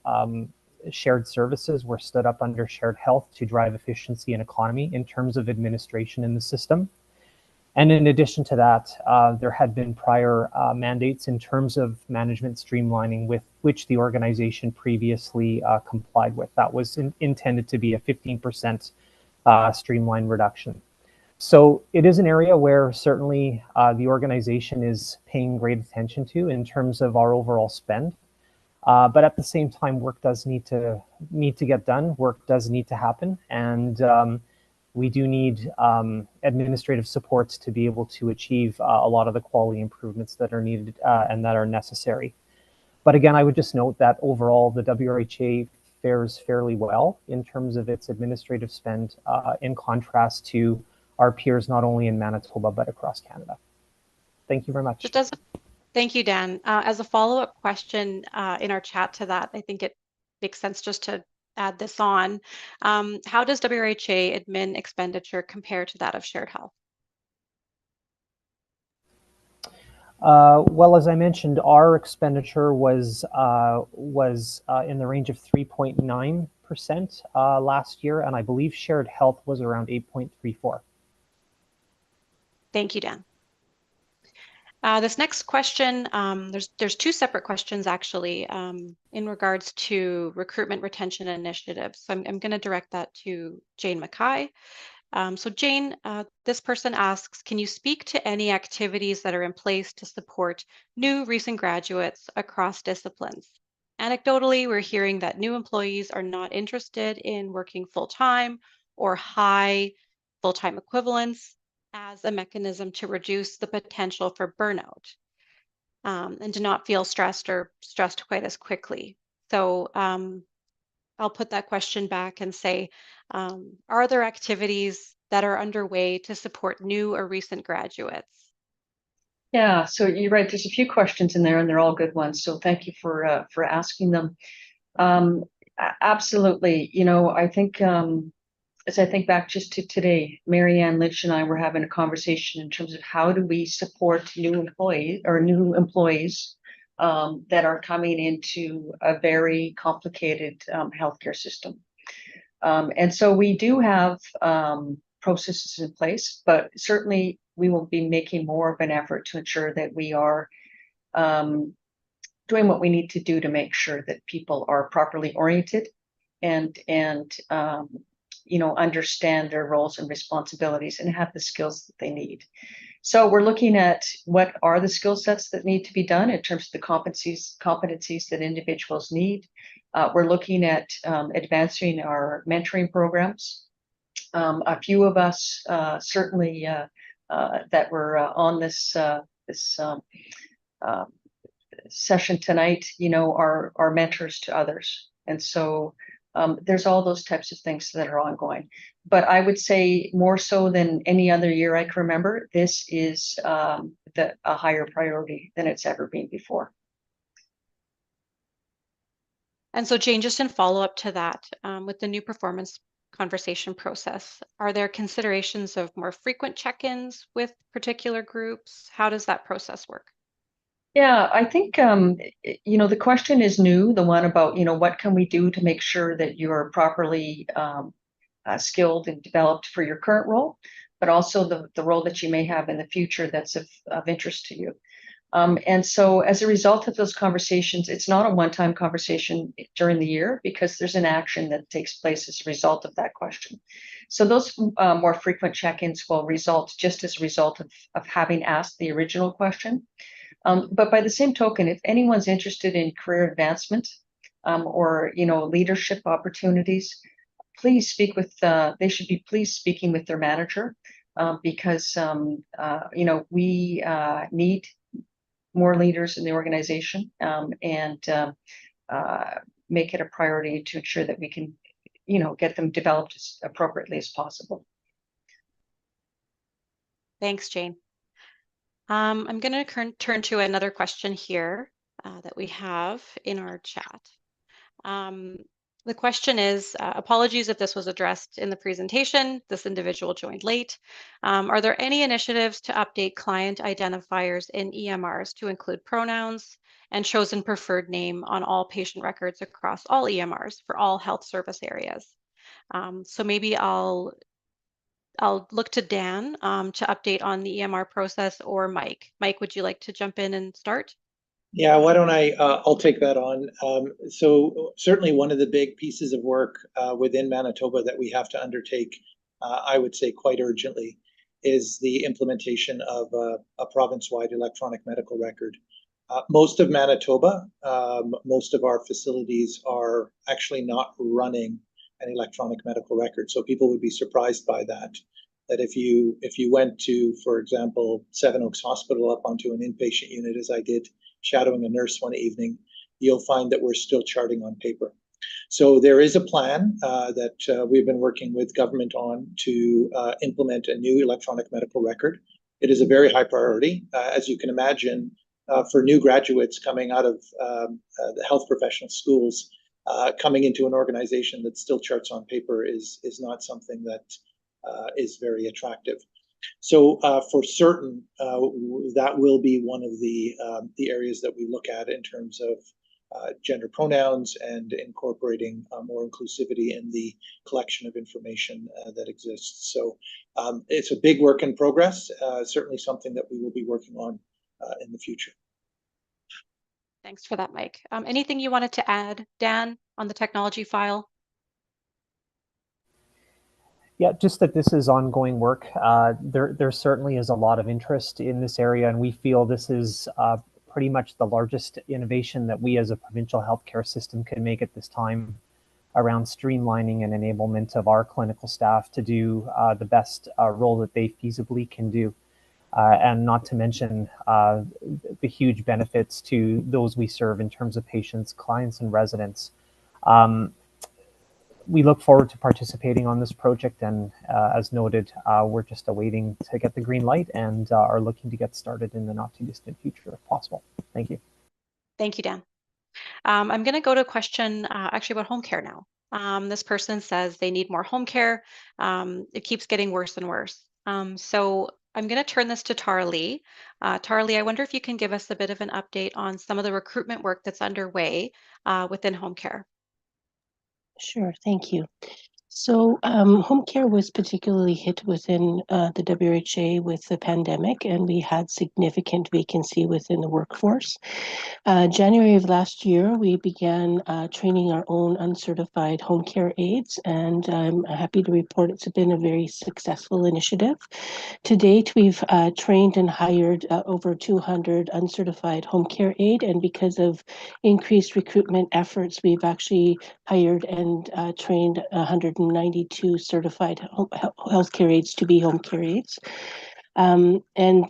S18: shared services were stood up under shared health to drive efficiency and economy in terms of administration in the system. And in addition to that, there had been prior mandates in terms of management streamlining with which the organization previously complied with. That was intended to be a 15% streamline reduction. So it is an area where certainly the organization is paying great attention to in terms of our overall spend. But at the same time, work does need to get done. Work does need to happen. And we do need administrative supports to be able to achieve a lot of the quality improvements that are needed and that are necessary. But again, I would just note that overall, the WRHA fares fairly well in terms of its administrative spend, in contrast to our peers, not only in Manitoba, but across Canada. Thank you very much.
S1: Thank you, Dan. As a follow-up question in our chat to that, I think it makes sense just to add this on. How does WRHA admin expenditure compare to that of Shared Health?
S18: Well, as I mentioned, our expenditure was in the range of 3.9% last year, and I believe Shared Health was around 8.34%.
S1: Thank you, Dan. This next question, there's two separate questions actually in regards to recruitment retention initiatives. So I'm going to direct that to Jane Mackay. So Jane, this person asks, can you speak to any activities that are in place to support new recent graduates across disciplines? Anecdotally, we're hearing that new employees are not interested in working full-time or high full-time equivalents as a mechanism to reduce the potential for burnout and to not feel stressed or stressed quite as quickly. So I'll put that question back and say, are there activities that are underway to support new or recent graduates?
S11: Yeah, so you're right. There's a few questions in there, and they're all good ones. So thank you for asking them. Absolutely. You know, I think as I think back just to today, Marianne Lynch and I were having a conversation in terms of how do we support new employees that are coming into a very complicated healthcare system. And so we do have processes in place, but certainly we will be making more of an effort to ensure that we are doing what we need to do to make sure that people are properly oriented and you know, understand their roles and responsibilities and have the skills that they need. So we're looking at what are the skill sets that need to be done in terms of the competencies that individuals need. We're looking at advancing our mentoring programs. A few of us certainly that were on this session tonight, you know, are mentors to others. And so there's all those types of things that are ongoing. But I would say more so than any other year I can remember, this is a higher priority than it's ever been before.
S1: And so Jane, just in follow-up to that, with the new performance conversation process, are there considerations of more frequent check-ins with particular groups? How does that process work?
S11: Yeah, I think, you know, the question is new, the one about, you know, what can we do to make sure that you are properly skilled and developed for your current role, but also the role that you may have in the future that's of interest to you. And so as a result of those conversations, it's not a one-time conversation during the year because there's an action that takes place as a result of that question. So those more frequent check-ins will result just as a result of having asked the original question. But by the same token, if anyone's interested in career advancement or, you know, leadership opportunities, please speak with, they should be please speaking with their manager because, you know, we need more leaders in the organization and make it a priority to ensure that we can, you know, get them developed as appropriately as possible.
S1: Thanks, Jane. I'm going to turn to another question here that we have in our chat. The question is, apologies if this was addressed in the presentation. This individual joined late. Are there any initiatives to update client identifiers in EMRs to include pronouns and chosen preferred name on all patient records across all EMRs for all health service areas? So maybe I'll look to Dan to update on the EMR process, or Mike. Mike, would you like to jump in and start?
S3: Yeah, why don't I'll take that on. So certainly one of the big pieces of work within Manitoba that we have to undertake, I would say quite urgently, is the implementation of a province-wide electronic medical record. Most of Manitoba, most of our facilities are actually not running an electronic medical record. So people would be surprised by that. That if you went to, for example, Seven Oaks Hospital up onto an inpatient unit, as I did, shadowing a nurse one evening, you'll find that we're still charting on paper. So there is a plan that we've been working with government on to implement a new electronic medical record. It is a very high priority. As you can imagine, for new graduates coming out of the health professional schools, coming into an organization that still charts on paper is not something that is very attractive. So for certain, that will be one of the areas that we look at in terms of gender pronouns and incorporating more inclusivity in the collection of information that exists. So it's a big work in progress, certainly something that we will be working on in the future.
S1: Thanks for that, Mike. Anything you wanted to add, Dan, on the technology file?
S18: Yeah, just that this is ongoing work. There certainly is a lot of interest in this area, and we feel this is pretty much the largest innovation that we as a provincial healthcare system can make at this time around streamlining and enablement of our clinical staff to do the best role that they feasibly can do. And not to mention the huge benefits to those we serve in terms of patients, clients, and residents. We look forward to participating on this project, and as noted, we're just awaiting to get the green light and are looking to get started in the not too distant future if possible. Thank you.
S1: Thank you, Dan. I'm going to go to a question actually about home care now. This person says they need more home care. It keeps getting worse and worse. So I'm going to turn this to Tarlee. Tarlee, I wonder if you can give us a bit of an update on some of the recruitment work that's underway within home care.
S19: Sure, thank you. So home care was particularly hit within the WRHA with the pandemic, and we had significant vacancy within the workforce. January of last year, we began training our own uncertified home care aides, and I'm happy to report it's been a very successful initiative. To date, we've trained and hired over 200 uncertified home care aide, and because of increased recruitment efforts, we've actually hired and trained 192 certified healthcare aides to be home care aides. And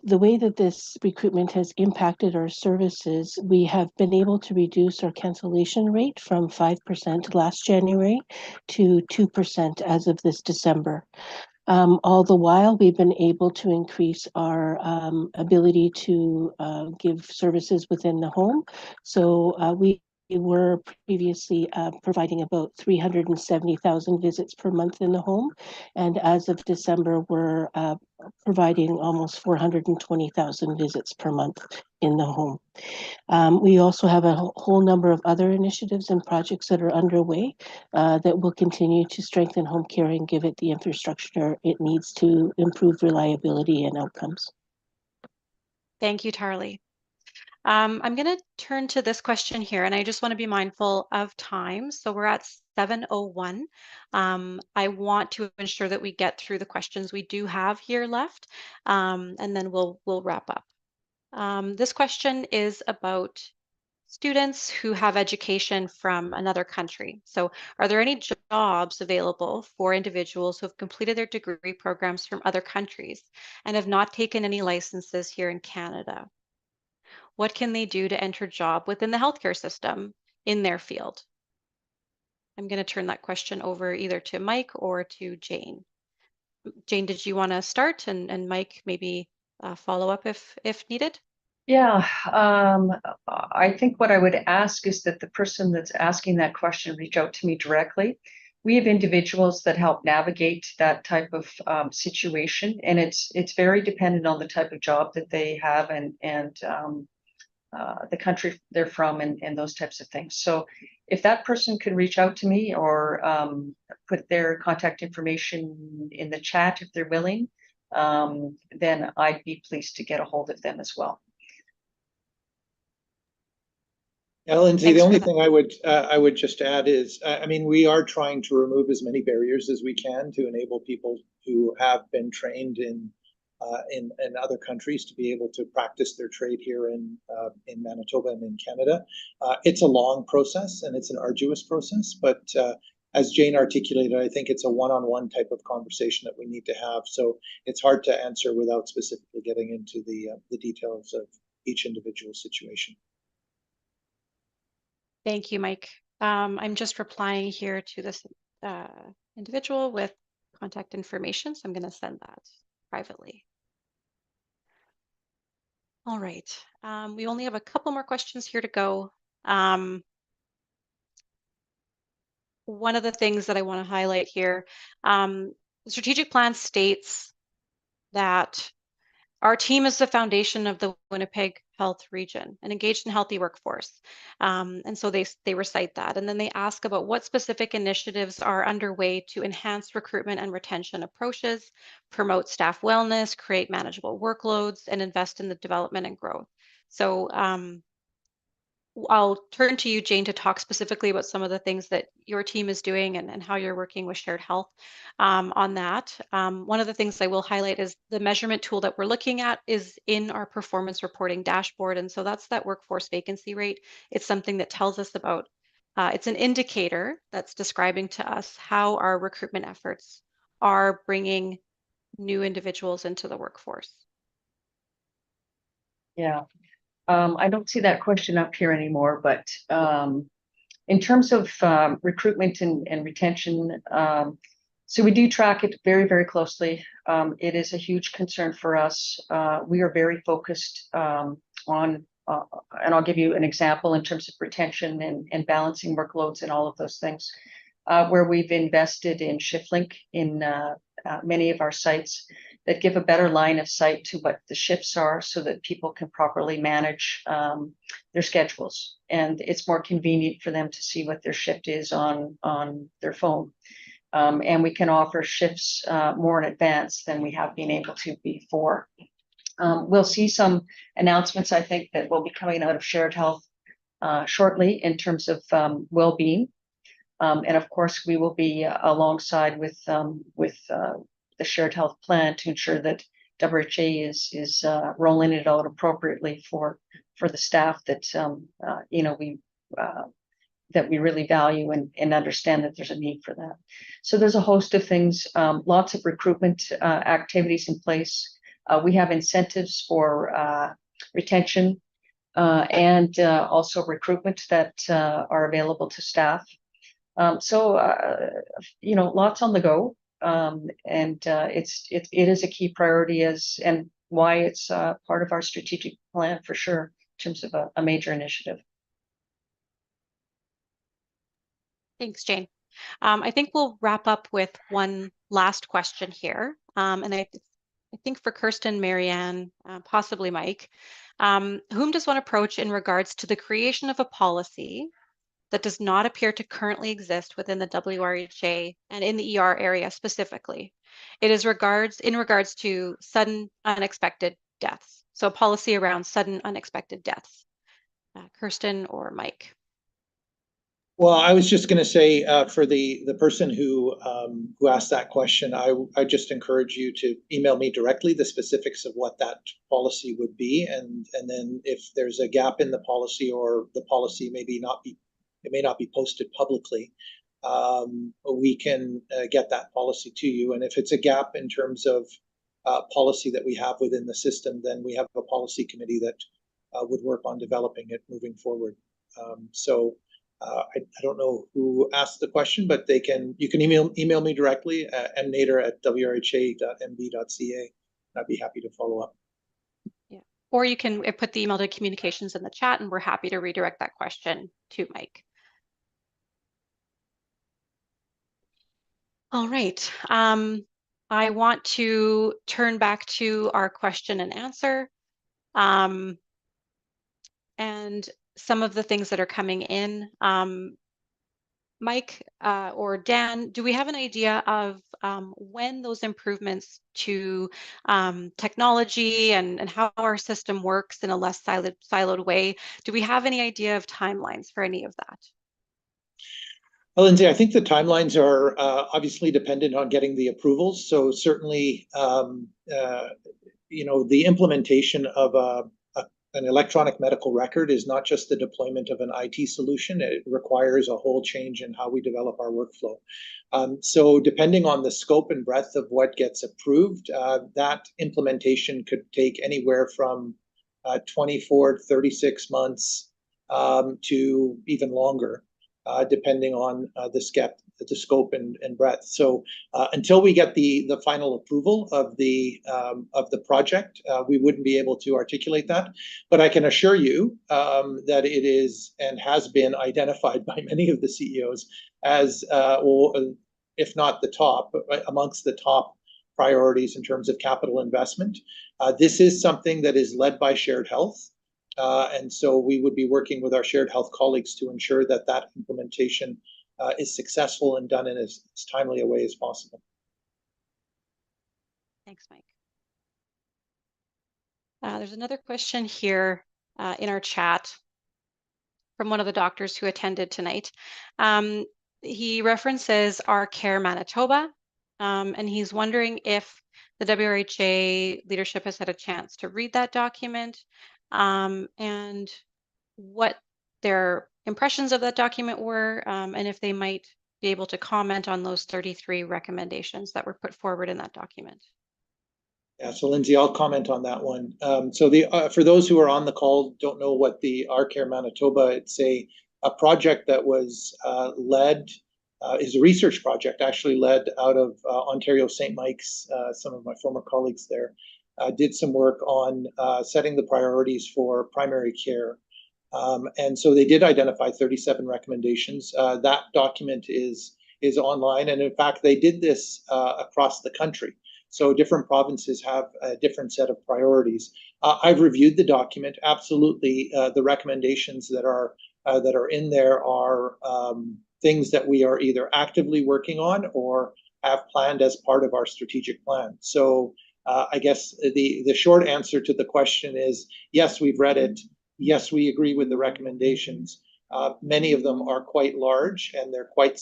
S19: the way that this recruitment has impacted our services, we have been able to reduce our cancellation rate from 5% last January to 2% as of this December. All the while, we've been able to increase our ability to give services within the home. So we were previously providing about 370,000 visits per month in the home. And as of December, we're providing almost 420,000 visits per month in the home. We also have a whole number of other initiatives and projects that are underway that will continue to strengthen home care and give it the infrastructure it needs to improve reliability and outcomes.
S1: Thank you, Tarlee. I'm going to turn to this question here, and I just want to be mindful of time. So we're at 7:01. I want to ensure that we get through the questions we do have here left, and then we'll wrap up. This question is about students who have education from another country. So are there any jobs available for individuals who have completed their degree programs from other countries and have not taken any licenses here in Canada? What can they do to enter a job within the healthcare system in their field? I'm going to turn that question over either to Mike or to Jane. Jane, did you want to start, and Mike maybe follow up if needed?
S11: Yeah, I think what I would ask is that the person that's asking that question reach out to me directly. We have individuals that help navigate that type of situation, and it's very dependent on the type of job that they have and the country they're from and those types of things. So if that person could reach out to me or put their contact information in the chat if they're willing, then I'd be pleased to get a hold of them as well.
S3: Yeah, Lindsay, the only thing I would just add is, I mean, we are trying to remove as many barriers as we can to enable people who have been trained in other countries to be able to practice their trade here in Manitoba and in Canada. It's a long process and it's an arduous process, but as Jane articulated, I think it's a one-on-one type of conversation that we need to have. So it's hard to answer without specifically getting into the details of each individual situation.
S1: Thank you, Mike. I'm just replying here to this individual with contact information, so I'm going to send that privately. All right, we only have a couple more questions here to go. One of the things that I want to highlight here, the strategic plan states that our team is the foundation of the Winnipeg Health Region, an engaged and healthy workforce. And so they recite that. And then they ask about what specific initiatives are underway to enhance recruitment and retention approaches, promote staff wellness, create manageable workloads, and invest in the development and growth. So I'll turn to you, Jane, to talk specifically about some of the things that your team is doing and how you're working with Shared Health on that. One of the things I will highlight is the measurement tool that we're looking at is in our performance reporting dashboard. And so that's that workforce vacancy rate. It's something that tells us about, it's an indicator that's describing to us how our recruitment efforts are bringing new individuals into the workforce.
S11: Yeah. I don't see that question up here anymore, but in terms of recruitment and retention, so we do track it very, very closely. It is a huge concern for us. We are very focused on, and I'll give you an example in terms of retention and balancing workloads and all of those things, where we've invested in ShiftLink in many of our sites that give a better line of sight to what the shifts are so that people can properly manage their schedules. And it's more convenient for them to see what their shift is on their phone. And we can offer shifts more in advance than we have been able to before. We'll see some announcements, I think, that will be coming out of Shared Health shortly in terms of well-being. And of course, we will be alongside with the Shared Health Plan to ensure that WRHA is rolling it out appropriately for the staff that that we really value and understand that there's a need for that. So there's a host of things, lots of recruitment activities in place. We have incentives for retention and also recruitment that are available to staff. So lots on the go. And it is a key priority and why it's part of our strategic plan for sure in terms of a major initiative.
S1: Thanks, Jane. I think we'll wrap up with one last question here. And I think for Kirsten, Marianne, possibly Mike, whom does one approach in regards to the creation of a policy that does not appear to currently exist within the WRHA and in the ER area specifically? It is in regards to sudden unexpected deaths. So a policy around sudden unexpected deaths. Kirsten or Mike?
S3: Well, I was just going to say for the person who asked that question, I just encourage you to email me directly the specifics of what that policy would be, and then if there's a gap in the policy or the policy may not be posted publicly, we can get that policy to you. And if it's a gap in terms of policy that we have within the system, then we have a policy committee that would work on developing it moving forward. I don't know who asked the question, but you can email me directly at mnader@wrha.mb.ca. I'd be happy to follow up.
S1: Yeah, or you can put the email to communications in the chat, and we're happy to redirect that question to Mike. All right. I want to turn back to our question and answer. And some of the things that are coming in. Mike or Dan, do we have an idea of when those improvements to technology and how our system works in a less siloed way, do we have any idea of timelines for any of that?
S3: Well, Lindsay, I think the timelines are obviously dependent on getting the approvals. So certainly, the implementation of a an electronic medical record is not just the deployment of an IT solution. It requires a whole change in how we develop our workflow. So depending on the scope and breadth of what gets approved, that implementation could take anywhere from 24 to 36 months to even longer, depending on the scope and breadth. So until we get the final approval of the project, we wouldn't be able to articulate that. But I can assure you that it is and has been identified by many of the CEOs as, if not the top, amongst the top priorities in terms of capital investment. This is something that is led by Shared Health. And so we would be working with our Shared Health colleagues to ensure that that implementation is successful and done in as timely a way as possible.
S1: Thanks, Mike. There's another question here in our chat from one of the doctors who attended tonight. He references WRHA Manitoba, and he's wondering if the WRHA leadership has had a chance to read that document, and what their impressions of that document were, and if they might be able to comment on those 33 recommendations that were put forward in that document.
S3: Yeah, so Lindsay, I'll comment on that one. So for those who are on the call, don't know what the WRHA Manitoba, it's a project that was led, is a research project actually led out of Ontario St. Mike's. Some of my former colleagues there did some work on setting the priorities for primary care. And so they did identify 37 recommendations. That document is online, and in fact, they did this across the country. So different provinces have a different set of priorities. I've reviewed the document. Absolutely, the recommendations that are in there are things that we are either actively working on or have planned as part of our strategic plan. So I guess the short answer to the question is yes, we've read it. Yes, we agree with the recommendations. Many of them are quite large and they're quite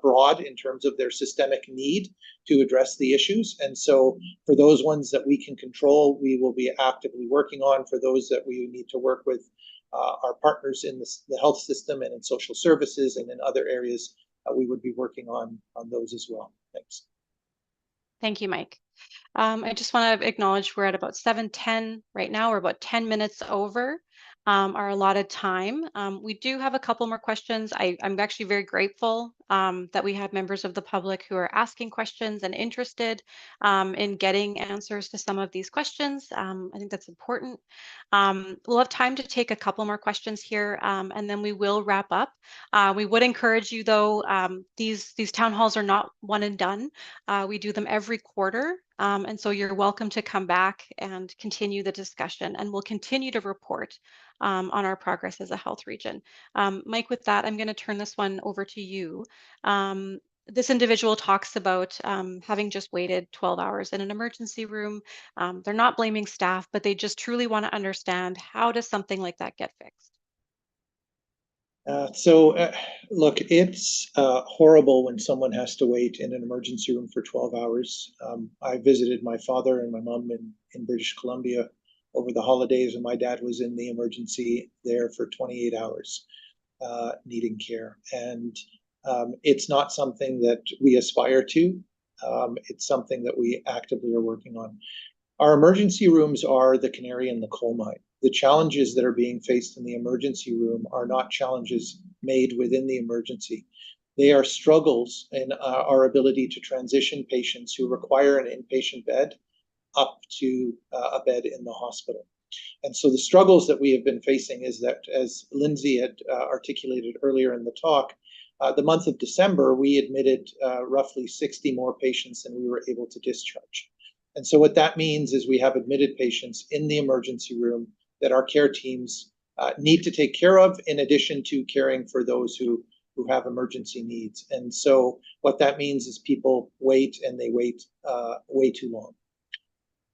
S3: broad in terms of their systemic need to address the issues. And so for those ones that we can control, we will be actively working on. For those that we need to work with our partners in the health system and in social services and in other areas, we would be working on those as well. Thanks.
S1: Thank you, Mike. I just want to acknowledge we're at about 7:10 right now. We're about 10 minutes over our allotted time. We do have a couple more questions. I'm actually very grateful that we have members of the public who are asking questions and interested in getting answers to some of these questions. I think that's important. We'll have time to take a couple more questions here, and then we will wrap up. We would encourage you, though, these town halls are not one and done. We do them every quarter. And so you're welcome to come back and continue the discussion, and we'll continue to report on our progress as a health region. Mike, with that, I'm going to turn this one over to you. This individual talks about having just waited 12 hours in an emergency room. They're not blaming staff, but they just truly want to understand, how does something like that get fixed?
S3: Look, it's horrible when someone has to wait in an emergency room for 12 hours. I visited my father and my mom in British Columbia over the holidays, and my dad was in the emergency there for 28 hours needing care. And it's not something that we aspire to. It's something that we actively are working on. Our emergency rooms are the canary in the coal mine. The challenges that are being faced in the emergency room are not challenges made within the emergency. They are struggles in our ability to transition patients who require an inpatient bed up to a bed in the hospital. And so the struggles that we have been facing is that, as Lindsay had articulated earlier in the talk, the month of December, we admitted roughly 60 more patients than we were able to discharge. And so what that means is we have admitted patients in the emergency room that our care teams need to take care of, in addition to caring for those who have emergency needs. And so what that means is people wait, and they wait way too long.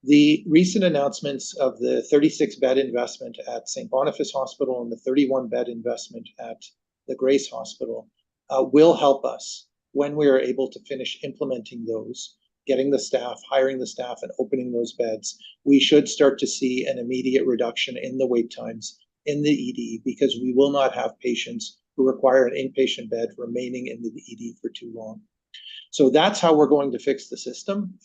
S3: The recent announcements of the 36-bed investment at St. Boniface Hospital and the 31-bed investment at the Grace Hospital will help us when we are able to finish implementing those getting the staff, hiring the staff, and opening those beds, we should start to see an immediate reduction in the wait times in the ED, because we will not have patients who require an inpatient bed remaining in the ED for too long. So that's how we're going to fix the system.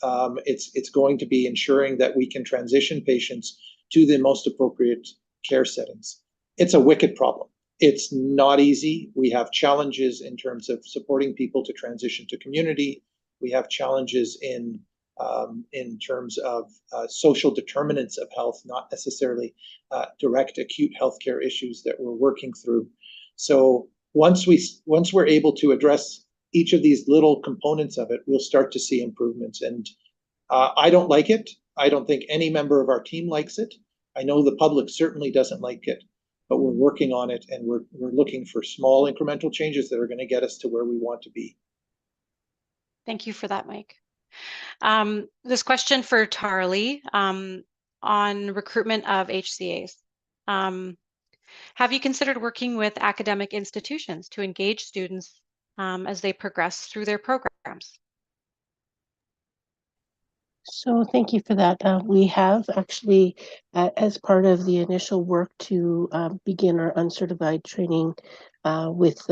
S3: It's going to be ensuring that we can transition patients to the most appropriate care settings. It's a wicked problem. It's not easy. We have challenges in terms of supporting people to transition to community. We have challenges in terms of social determinants of health, not necessarily direct acute healthcare issues that we're working through. So once we're able to address each of these little components of it, we'll start to see improvements. And I don't like it. I don't think any member of our team likes it. I know the public certainly doesn't like it, but we're working on it, and we're looking for small incremental changes that are going to get us to where we want to be.
S1: Thank you for that, Mike. This question for Tarly on recruitment of HCAs. Have you considered working with academic institutions to engage students as they progress through their programs?
S19: So thank you for that. We have actually, as part of the initial work to begin our uncertified training with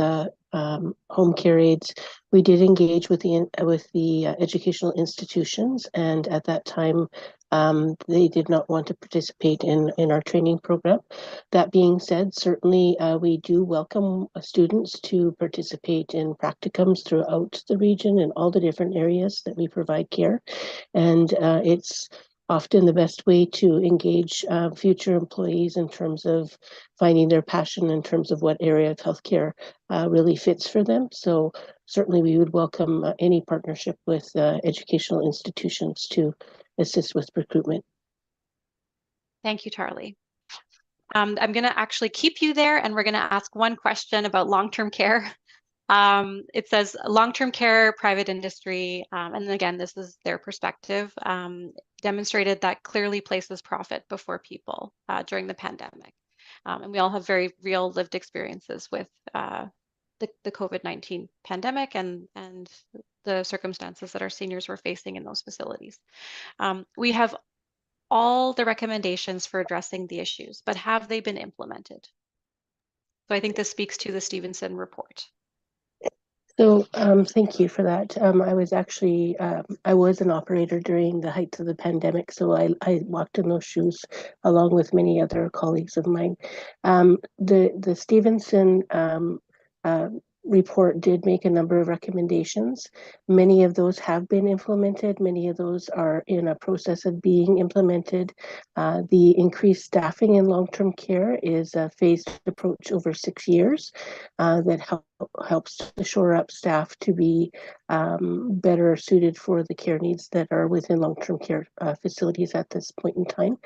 S19: home care aides, we did engage with the educational institutions, and at that time, they did not want to participate in our training program. That being said, certainly we do welcome students to participate in practicums throughout the region in all the different areas that we provide care. And it's often the best way to engage future employees in terms of finding their passion in terms of what area of healthcare really fits for them. So certainly we would welcome any partnership with educational institutions to assist with recruitment.
S1: Thank you, Tarly. I'm going to actually keep you there, and we're going to ask one question about long-term care. It says long-term care, private industry, and again, this is their perspective, demonstrated that clearly places profit before people during the pandemic. And we all have very real lived experiences with the COVID-19 pandemic and the circumstances that our seniors were facing in those facilities. We have all the recommendations for addressing the issues, but have they been implemented? So I think this speaks to the Stevenson report.
S19: So thank you for that. I was actually, I was an operator during the heights of the pandemic, so I walked in those shoes along with many other colleagues of mine. The Stevenson report did make a number of recommendations. Many of those have been implemented. Many of those are in a process of being implemented. The increased staffing in long-term care is a phased approach over 6 years that helps to shore up staff to be better suited for the care needs that are within long-term care facilities at this point in time.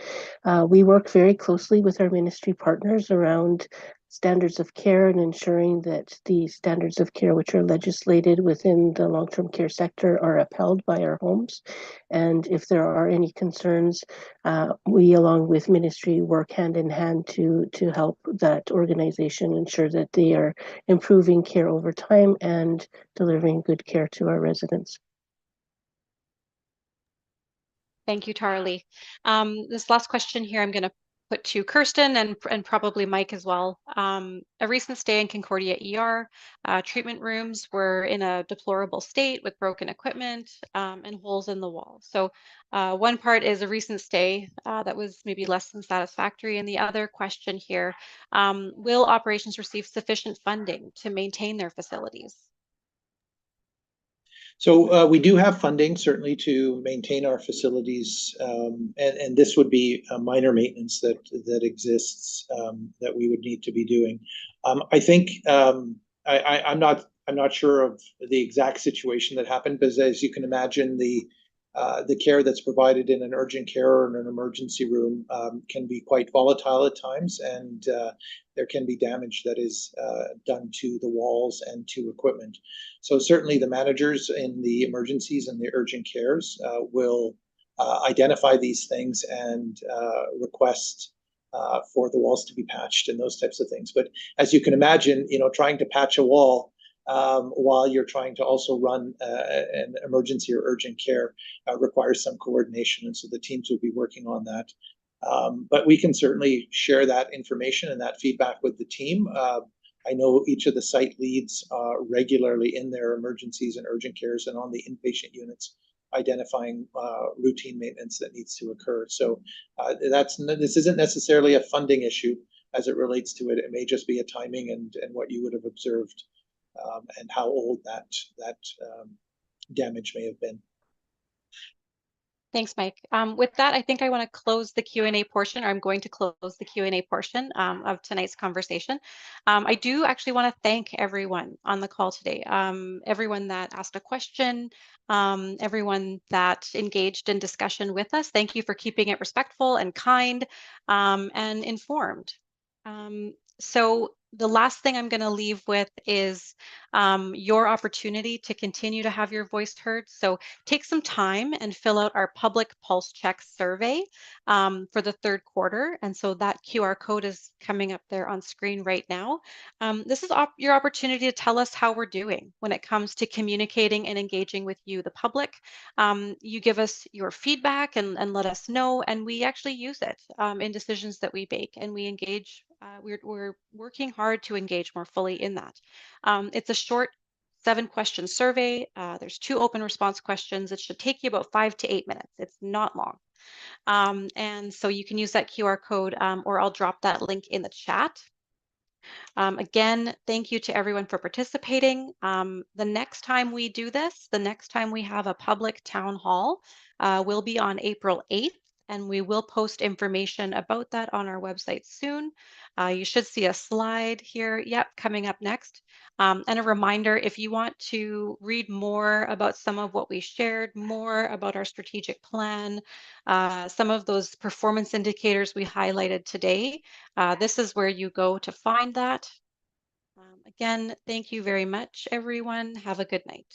S19: We work very closely with our ministry partners around standards of care and ensuring that the standards of care which are legislated within the long-term care sector are upheld by our homes. And if there are any concerns, we, along with ministry, work hand in hand to help that organization ensure that they are improving care over time and delivering good care to our residents.
S1: Thank you, Tarly. This last question here I'm going to put to Kirsten and probably Mike as well. A recent stay in Concordia ER, treatment rooms were in a deplorable state with broken equipment and holes in the wall. So one part is a recent stay that was maybe less than satisfactory. And the other question here, will operations receive sufficient funding to maintain their facilities?
S3: So we do have funding, certainly, to maintain our facilities, and this would be a minor maintenance that exists that we would need to be doing. I think I'm not sure of the exact situation that happened, because as you can imagine, the care that's provided in an urgent care or in an emergency room can be quite volatile at times, and there can be damage that is done to the walls and to equipment. So certainly the managers in the emergencies and the urgent cares will identify these things and request for the walls to be patched and those types of things. But as you can imagine, trying to patch a wall while you're trying to also run an emergency or urgent care requires some coordination, and so the teams will be working on that. But we can certainly share that information and that feedback with the team. I know each of the site leads regularly in their emergencies and urgent cares and on the inpatient units identifying routine maintenance that needs to occur. So this isn't necessarily a funding issue as it relates to it. It may just be a timing and what you would have observed and how old that damage may have been.
S1: Thanks, Mike. With that, I think I want to close the Q&A portion, or I'm going to close the Q&A portion of tonight's conversation. I do actually want to thank everyone on the call today, everyone that asked a question, everyone that engaged in discussion with us. Thank you for keeping it respectful and kind and informed. So the last thing I'm going to leave with is your opportunity to continue to have your voice heard. So take some time and fill out our public pulse check survey for the third quarter. And so that QR code is coming up there on screen right now. This is your opportunity to tell us how we're doing when it comes to communicating and engaging with you, the public. You give us your feedback and let us know, and we actually use it in decisions that we make, and we engage. We're working hard to engage more fully in that. It's a short 7-question survey. There's 2 open response questions. It should take you about 5 to 8 minutes. It's not long. And so you can use that QR code or I'll drop that link in the chat. Again, thank you to everyone for participating. The next time we do this, the next time we have a public town hall will be on April 8th. And we will post information about that on our website soon. You should see a slide here, coming up next. And a reminder, if you want to read more about some of what we shared, more about our strategic plan, some of those performance indicators we highlighted today, this is where you go to find that. Again, thank you very much, everyone. Have a good night.